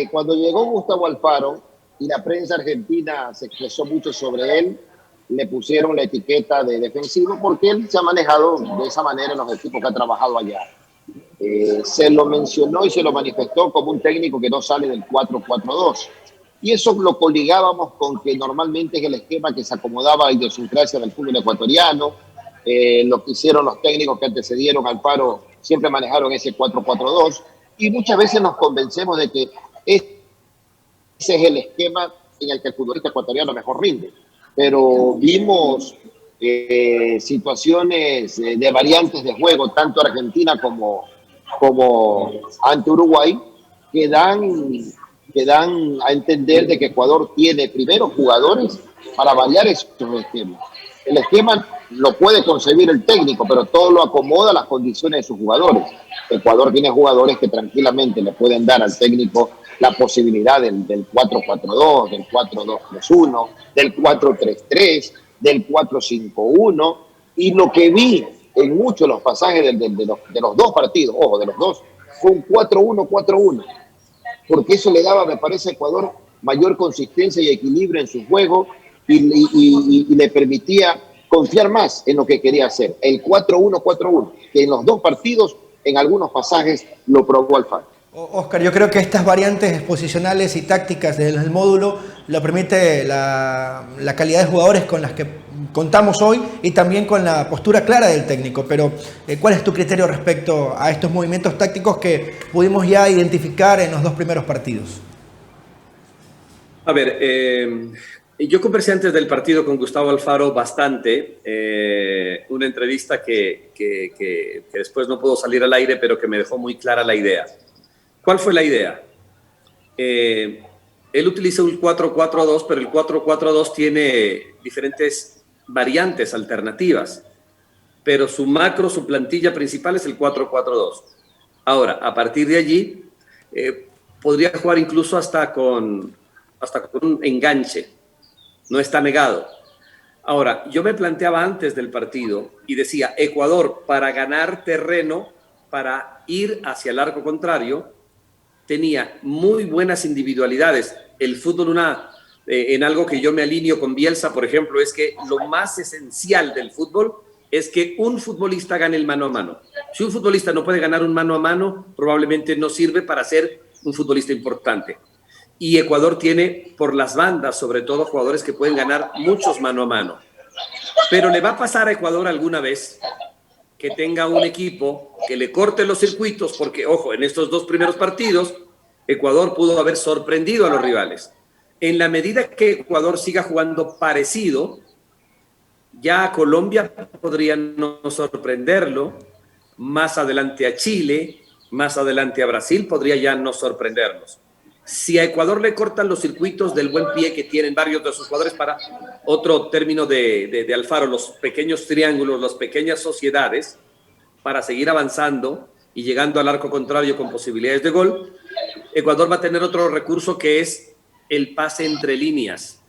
cuando llegó Gustavo Alfaro y la prensa argentina se expresó mucho sobre él, le pusieron la etiqueta de defensivo porque él se ha manejado de esa manera en los equipos que ha trabajado allá. se lo mencionó y se lo manifestó como un técnico que no sale del 4-4-2. Y eso lo coligábamos con que normalmente es el esquema que se acomodaba a la idiosincrasia del fútbol ecuatoriano. Lo que hicieron los técnicos que antecedieron al Alfaro siempre manejaron ese 4-4-2. Y muchas veces nos convencemos de que ese es el esquema en el que el futbolista ecuatoriano mejor rinde. Pero vimos situaciones de variantes de juego, tanto Argentina como ante Uruguay, que dan a entender de que Ecuador tiene primero jugadores para variar esos esquemas. El esquema lo puede concebir el técnico, pero todo lo acomoda a las condiciones de sus jugadores. Ecuador tiene jugadores que tranquilamente le pueden dar al técnico la posibilidad del 4-4-2, del 4-2-3-1, del 4-3-3, del 4-5-1, y lo que vi en muchos de los pasajes de los dos partidos, ojo, de los dos, fue un 4-1-4-1, porque eso le daba, me parece, a Ecuador mayor consistencia y equilibrio en su juego y le permitía confiar más en lo que quería hacer. El 4-1-4-1, que en los dos partidos, en algunos pasajes, lo probó Alfaro. Oscar, yo creo que estas variantes posicionales y tácticas del módulo lo permite la calidad de jugadores con las que contamos hoy y también con la postura clara del técnico. Pero, ¿cuál es tu criterio respecto a estos movimientos tácticos que pudimos ya identificar en los dos primeros partidos? A ver, yo conversé antes del partido con Gustavo Alfaro bastante, una entrevista que después no pudo salir al aire, pero que me dejó muy clara la idea. ¿Cuál fue la idea? Él utiliza un 4-4-2, pero el 4-4-2 tiene diferentes variantes alternativas, pero su macro, su plantilla principal es el 4-4-2. Ahora, a partir de allí, podría jugar incluso hasta con un enganche, no está negado. Ahora, yo me planteaba antes del partido y decía, Ecuador, para ganar terreno, para ir hacia el arco contrario, tenía muy buenas individualidades. El fútbol, en algo que yo me alineo con Bielsa, por ejemplo, es que lo más esencial del fútbol es que un futbolista gane el mano a mano. Si un futbolista no puede ganar un mano a mano, probablemente no sirve para ser un futbolista importante. Y Ecuador tiene por las bandas, sobre todo, jugadores que pueden ganar muchos mano a mano. Pero le va a pasar a Ecuador alguna vez que tenga un equipo que le corte los circuitos, porque, ojo, en estos dos primeros partidos, Ecuador pudo haber sorprendido a los rivales. En la medida que Ecuador siga jugando parecido, ya Colombia podría no sorprenderlo, más adelante a Chile, más adelante a Brasil podría ya no sorprendernos. Si a Ecuador le cortan los circuitos del buen pie que tienen varios de sus jugadores, para otro término de Alfaro, los pequeños triángulos, las pequeñas sociedades, para seguir avanzando y llegando al arco contrario con posibilidades de gol, Ecuador va a tener otro recurso que es el pase entre líneas.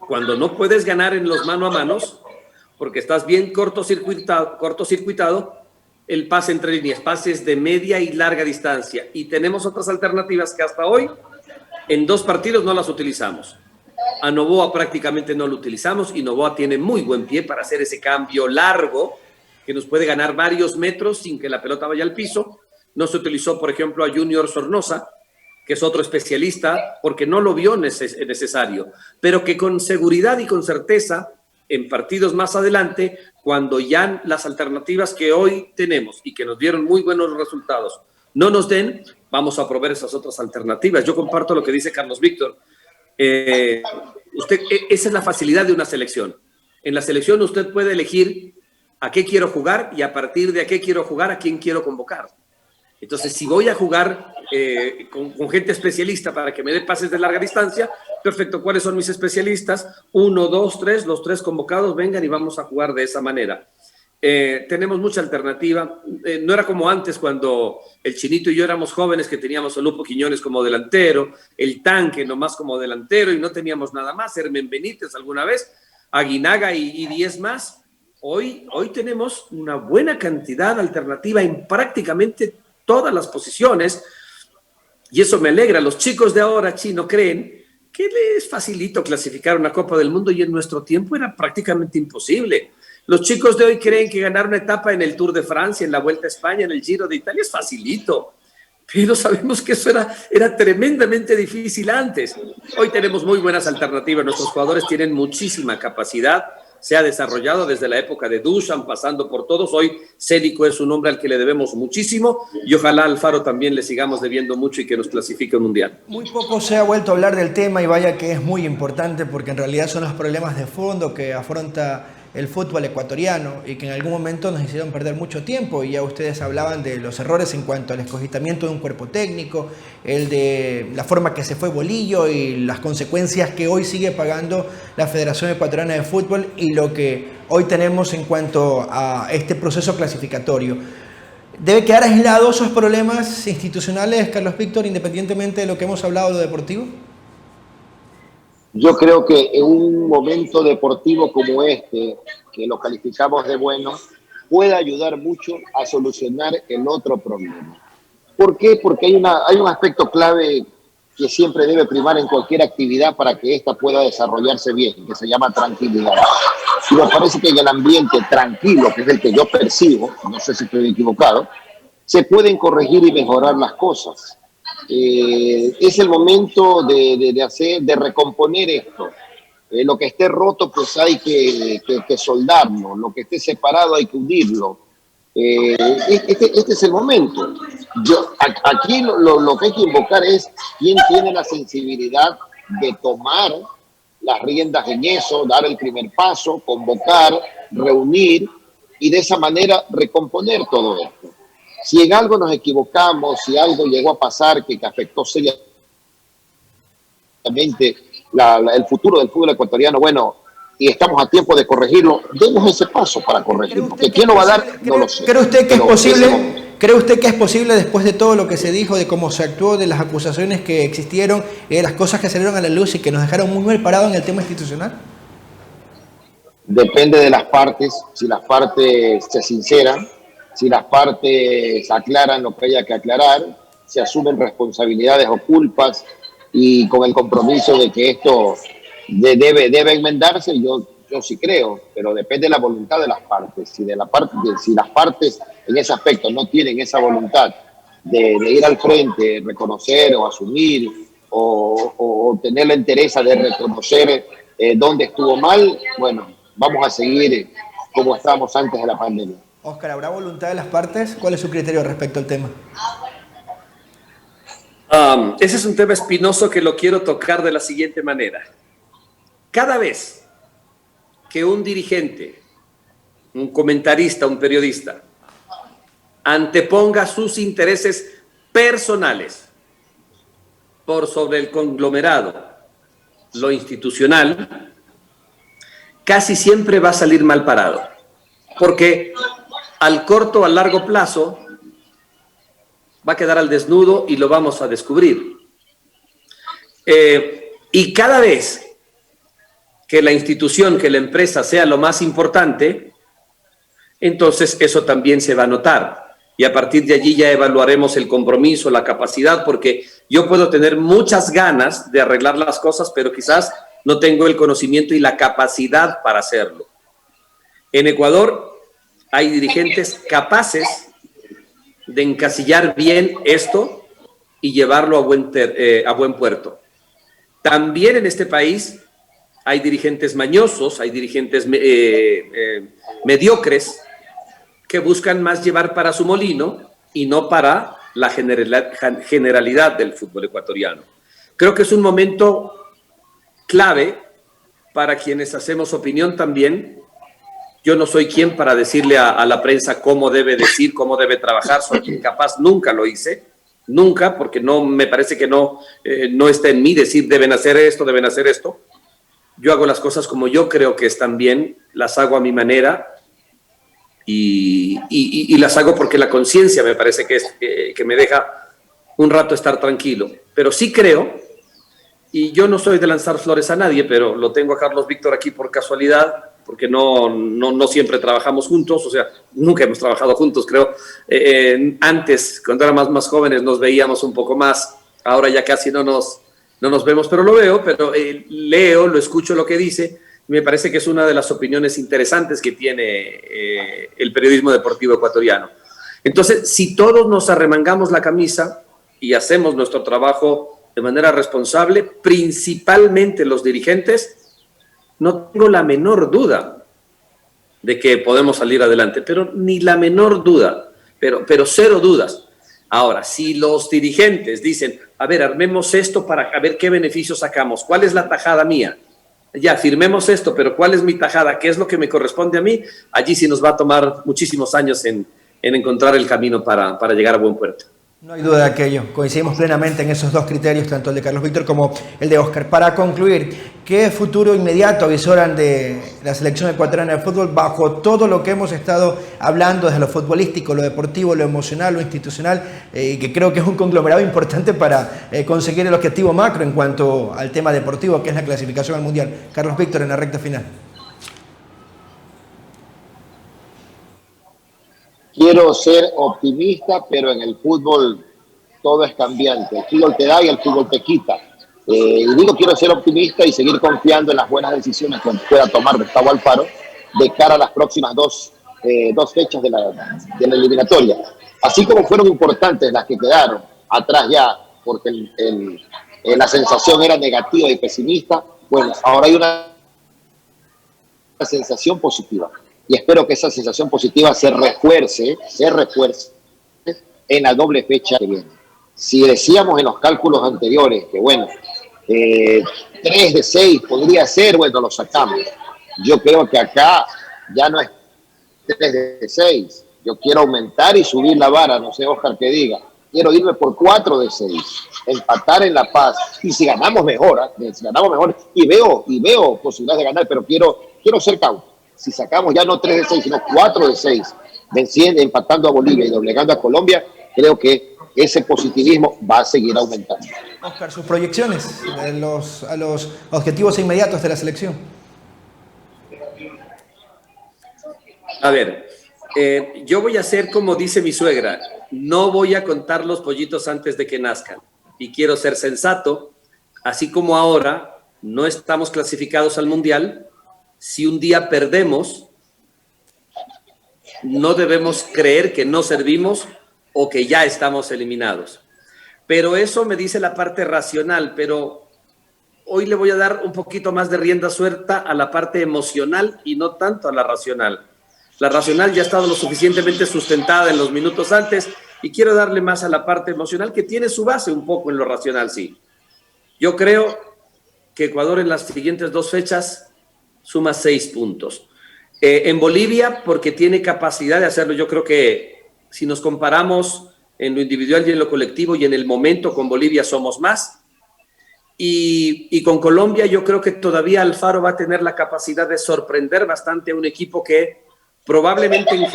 Cuando no puedes ganar en los mano a manos, porque estás bien cortocircuitado, el pase entre líneas, pases de media y larga distancia. Y tenemos otras alternativas que hasta hoy, en dos partidos, no las utilizamos. A Noboa prácticamente no lo utilizamos y Noboa tiene muy buen pie para hacer ese cambio largo que nos puede ganar varios metros sin que la pelota vaya al piso. No se utilizó, por ejemplo, a Junior Sornosa, que es otro especialista, porque no lo vio necesario, pero que con seguridad y con certeza, en partidos más adelante, cuando ya las alternativas que hoy tenemos y que nos dieron muy buenos resultados no nos den, vamos a probar esas otras alternativas. Yo comparto lo que dice Carlos Víctor. Esa es la facilidad de una selección. En la selección usted puede elegir a qué quiero jugar y a partir de a qué quiero jugar, a quién quiero convocar. Entonces, si voy a jugar con gente especialista para que me dé pases de larga distancia, perfecto, ¿cuáles son mis especialistas? 1, 2, 3, los 3 convocados, vengan y vamos a jugar de esa manera. Tenemos mucha alternativa. No era como antes cuando el Chinito y yo éramos jóvenes, que teníamos a Lupo Quiñones como delantero, el Tanque nomás como delantero y no teníamos nada más, Hermen Benítez alguna vez, Aguinaga y 10 más. Hoy tenemos una buena cantidad alternativa en prácticamente todas las posiciones y eso me alegra. Los chicos de ahora, Chino, creen que les facilito clasificar una Copa del Mundo y en nuestro tiempo era prácticamente imposible. Los chicos de hoy creen que ganar una etapa en el Tour de Francia, en la Vuelta a España, en el Giro de Italia es facilito. Pero sabemos que eso era tremendamente difícil antes. Hoy tenemos muy buenas alternativas. Nuestros jugadores tienen muchísima capacidad. Se ha desarrollado desde la época de Dusan, pasando por todos. Hoy Célico es un hombre al que le debemos muchísimo y ojalá a Alfaro también le sigamos debiendo mucho y que nos clasifique al Mundial. Muy poco se ha vuelto a hablar del tema y vaya que es muy importante porque en realidad son los problemas de fondo que afronta el fútbol ecuatoriano y que en algún momento nos hicieron perder mucho tiempo, y ya ustedes hablaban de los errores en cuanto al escogitamiento de un cuerpo técnico, el de la forma que se fue Bolillo y las consecuencias que hoy sigue pagando la Federación Ecuatoriana de Fútbol y lo que hoy tenemos en cuanto a este proceso clasificatorio. ¿Debe quedar aislado esos problemas institucionales, Carlos Víctor, independientemente de lo que hemos hablado de lo deportivo? Yo creo que en un momento deportivo como este, que lo calificamos de bueno, puede ayudar mucho a solucionar el otro problema. ¿Por qué? Porque hay un aspecto clave que siempre debe primar en cualquier actividad para que ésta pueda desarrollarse bien, que se llama tranquilidad. Y me parece que en el ambiente tranquilo, que es el que yo percibo, no sé si estoy equivocado, se pueden corregir y mejorar las cosas. Es el momento de recomponer esto. Lo que esté roto, pues hay que soldarlo. Lo que esté separado, hay que unirlo. Este es el momento. Aquí lo que hay que invocar es quién tiene la sensibilidad de tomar las riendas en eso, dar el primer paso, convocar, reunir y de esa manera recomponer todo esto. Si en algo nos equivocamos, si algo llegó a pasar que afectó seriamente el futuro del fútbol ecuatoriano, bueno, y estamos a tiempo de corregirlo, demos ese paso para corregirlo. ¿Que quién lo va a dar? No lo sé. ¿Cree usted que es posible? ¿Cree usted que es posible, después de todo lo que se dijo, de cómo se actuó, de las acusaciones que existieron, de las cosas que salieron a la luz y que nos dejaron muy mal parados en el tema institucional? Depende de las partes. Si las partes se sinceran, si las partes aclaran lo que haya que aclarar, se asumen responsabilidades o culpas y con el compromiso de que esto debe enmendarse, yo sí creo, pero depende de la voluntad de las partes. Si las partes en ese aspecto no tienen esa voluntad de ir al frente, reconocer o asumir o tener la entereza de reconocer dónde estuvo mal, bueno, vamos a seguir como estábamos antes de la pandemia. Óscar, ¿habrá voluntad de las partes? ¿Cuál es su criterio respecto al tema? Ese es un tema espinoso que lo quiero tocar de la siguiente manera. Cada vez que un dirigente, un comentarista, un periodista, anteponga sus intereses personales por sobre el conglomerado, lo institucional, casi siempre va a salir mal parado. Porque al corto o al largo plazo va a quedar al desnudo y lo vamos a descubrir. Y cada vez que la institución, que la empresa sea lo más importante, entonces eso también se va a notar. Y a partir de allí ya evaluaremos el compromiso, la capacidad, porque yo puedo tener muchas ganas de arreglar las cosas, pero quizás no tengo el conocimiento y la capacidad para hacerlo. En Ecuador hay dirigentes capaces de encasillar bien esto y llevarlo a buen puerto. También en este país hay dirigentes mañosos, hay dirigentes mediocres que buscan más llevar para su molino y no para la generalidad del fútbol ecuatoriano. Creo que es un momento clave para quienes hacemos opinión también. Yo no soy quien para decirle a la prensa cómo debe decir, cómo debe trabajar, soy incapaz, nunca lo hice, nunca, porque no me parece que no está en mí decir deben hacer esto, deben hacer esto. Yo hago las cosas como yo creo que están bien, las hago a mi manera y las hago porque la conciencia me parece que me deja un rato estar tranquilo. Pero sí creo, y yo no soy de lanzar flores a nadie, pero lo tengo a Carlos Víctor aquí por casualidad, porque no siempre trabajamos juntos, o sea, nunca hemos trabajado juntos, creo. Antes, cuando éramos más jóvenes, nos veíamos un poco más, ahora ya casi no nos vemos, pero lo veo, pero leo, lo escucho lo que dice, Me parece que es una de las opiniones interesantes que tiene el periodismo deportivo ecuatoriano. Entonces, si todos nos arremangamos la camisa y hacemos nuestro trabajo de manera responsable, principalmente los dirigentes, no tengo la menor duda de que podemos salir adelante, pero ni la menor duda, pero cero dudas. Ahora, si los dirigentes dicen, a ver, armemos esto para ver qué beneficios sacamos, ¿cuál es la tajada mía? Ya, firmemos esto, pero ¿cuál es mi tajada? ¿Qué es lo que me corresponde a mí? Allí sí nos va a tomar muchísimos años en encontrar el camino para llegar a buen puerto. No hay duda de aquello. Coincidimos plenamente en esos dos criterios, tanto el de Carlos Víctor como el de Óscar. Para concluir, ¿qué futuro inmediato avisoran de la selección ecuatoriana de fútbol bajo todo lo que hemos estado hablando desde lo futbolístico, lo deportivo, lo emocional, lo institucional, y que creo que es un conglomerado importante para conseguir el objetivo macro en cuanto al tema deportivo, que es la clasificación al Mundial? Carlos Víctor, en la recta final. Quiero ser optimista, pero en el fútbol todo es cambiante. El fútbol te da y el fútbol te quita. Y digo, quiero ser optimista y seguir confiando en las buenas decisiones que pueda tomar Gustavo Alfaro de cara a las próximas dos fechas de la eliminatoria. Así como fueron importantes las que quedaron atrás ya, porque la sensación era negativa y pesimista, bueno, ahora hay una sensación positiva. Y espero que esa sensación positiva se refuerce en la doble fecha que viene. Si decíamos en los cálculos anteriores que, bueno, 3 de 6 podría ser, bueno, lo sacamos. Yo creo que acá ya no es 3 de 6. Yo quiero aumentar y subir la vara, no sé, Óscar, que diga. Quiero irme por 4 de 6, empatar en La Paz. Y si ganamos mejor, si ganamos mejor, y veo posibilidades de ganar, pero quiero ser cauto. Si sacamos ya no 3 de 6, sino 4 de 6, venciendo, empatando a Bolivia y doblegando a Colombia, creo que ese positivismo va a seguir aumentando. Óscar, sus proyecciones a los objetivos inmediatos de la selección. A ver, yo voy a hacer como dice mi suegra, no voy a contar los pollitos antes de que nazcan. Y quiero ser sensato, así como ahora no estamos clasificados al Mundial. Si un día perdemos, no debemos creer que no servimos o que ya estamos eliminados. Pero eso me dice la parte racional, pero hoy le voy a dar un poquito más de rienda suelta a la parte emocional y no tanto a la racional. La racional ya ha estado lo suficientemente sustentada en los minutos antes y quiero darle más a la parte emocional que tiene su base un poco en lo racional, sí. Yo creo que Ecuador en las siguientes 2 fechas suma 6 puntos. En Bolivia, porque tiene capacidad de hacerlo, yo creo que si nos comparamos en lo individual y en lo colectivo y en el momento con Bolivia somos más. Y con Colombia yo creo que todavía Alfaro va a tener la capacidad de sorprender bastante a un equipo que probablemente en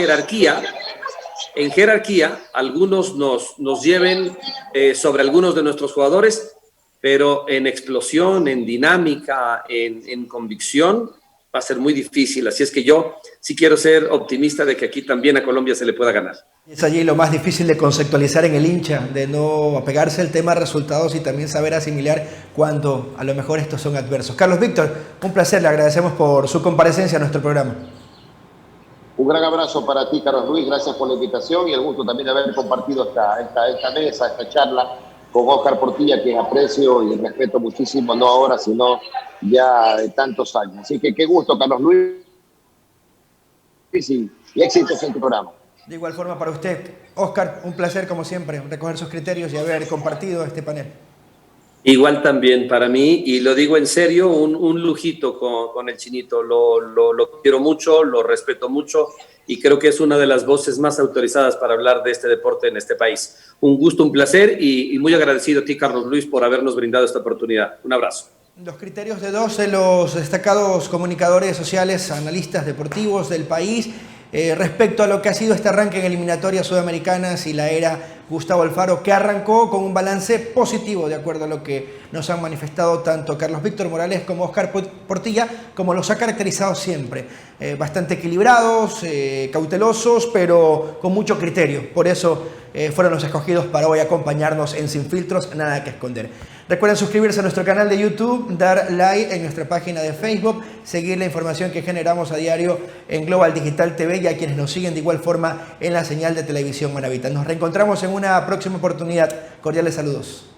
jerarquía algunos nos lleven sobre algunos de nuestros jugadores, pero en explosión, en dinámica, en convicción, va a ser muy difícil. Así es que yo sí quiero ser optimista de que aquí también a Colombia se le pueda ganar. Es allí lo más difícil de conceptualizar en el hincha, de no apegarse al tema de resultados y también saber asimilar cuando a lo mejor estos son adversos. Carlos Víctor, un placer, le agradecemos por su comparecencia a nuestro programa. Un gran abrazo para ti, Carlos Luis, gracias por la invitación y el gusto también de haber compartido esta mesa, esta charla con Óscar Portilla, que aprecio y respeto muchísimo, no ahora, sino ya de tantos años. Así que qué gusto, Carlos Luis, y éxitos en tu programa. De igual forma para usted, Óscar, un placer como siempre, recoger sus criterios y haber compartido este panel. Igual también para mí, y lo digo en serio, un lujito con el Chinito. Lo quiero mucho, lo respeto mucho y creo que es una de las voces más autorizadas para hablar de este deporte en este país. Un gusto, un placer y muy agradecido a ti, Carlos Luis, por habernos brindado esta oportunidad. Un abrazo. Los criterios de 2 de los destacados comunicadores sociales, analistas deportivos del país, respecto a lo que ha sido este arranque en eliminatorias sudamericanas y la era Gustavo Alfaro, que arrancó con un balance positivo, de acuerdo a lo que nos han manifestado tanto Carlos Víctor Morales como Óscar Portilla, como los ha caracterizado siempre. Bastante equilibrados, cautelosos, pero con mucho criterio. Por eso fueron los escogidos para hoy acompañarnos en Sin Filtros, Nada que Esconder. Recuerden suscribirse a nuestro canal de YouTube, dar like en nuestra página de Facebook, seguir la información que generamos a diario en Global Digital TV y a quienes nos siguen de igual forma en la señal de televisión Manavita. Nos reencontramos en una próxima oportunidad. Cordiales saludos.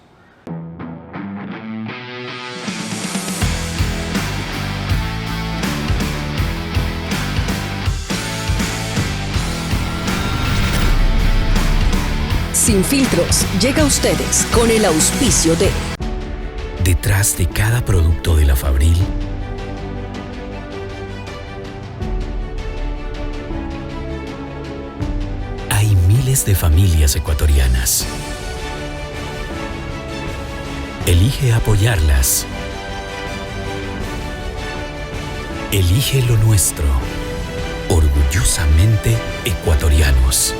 Sin Filtros llega a ustedes con el auspicio de... Detrás de cada producto de la Fabril hay miles de familias ecuatorianas. Elige apoyarlas. Elige lo nuestro. Orgullosamente ecuatorianos.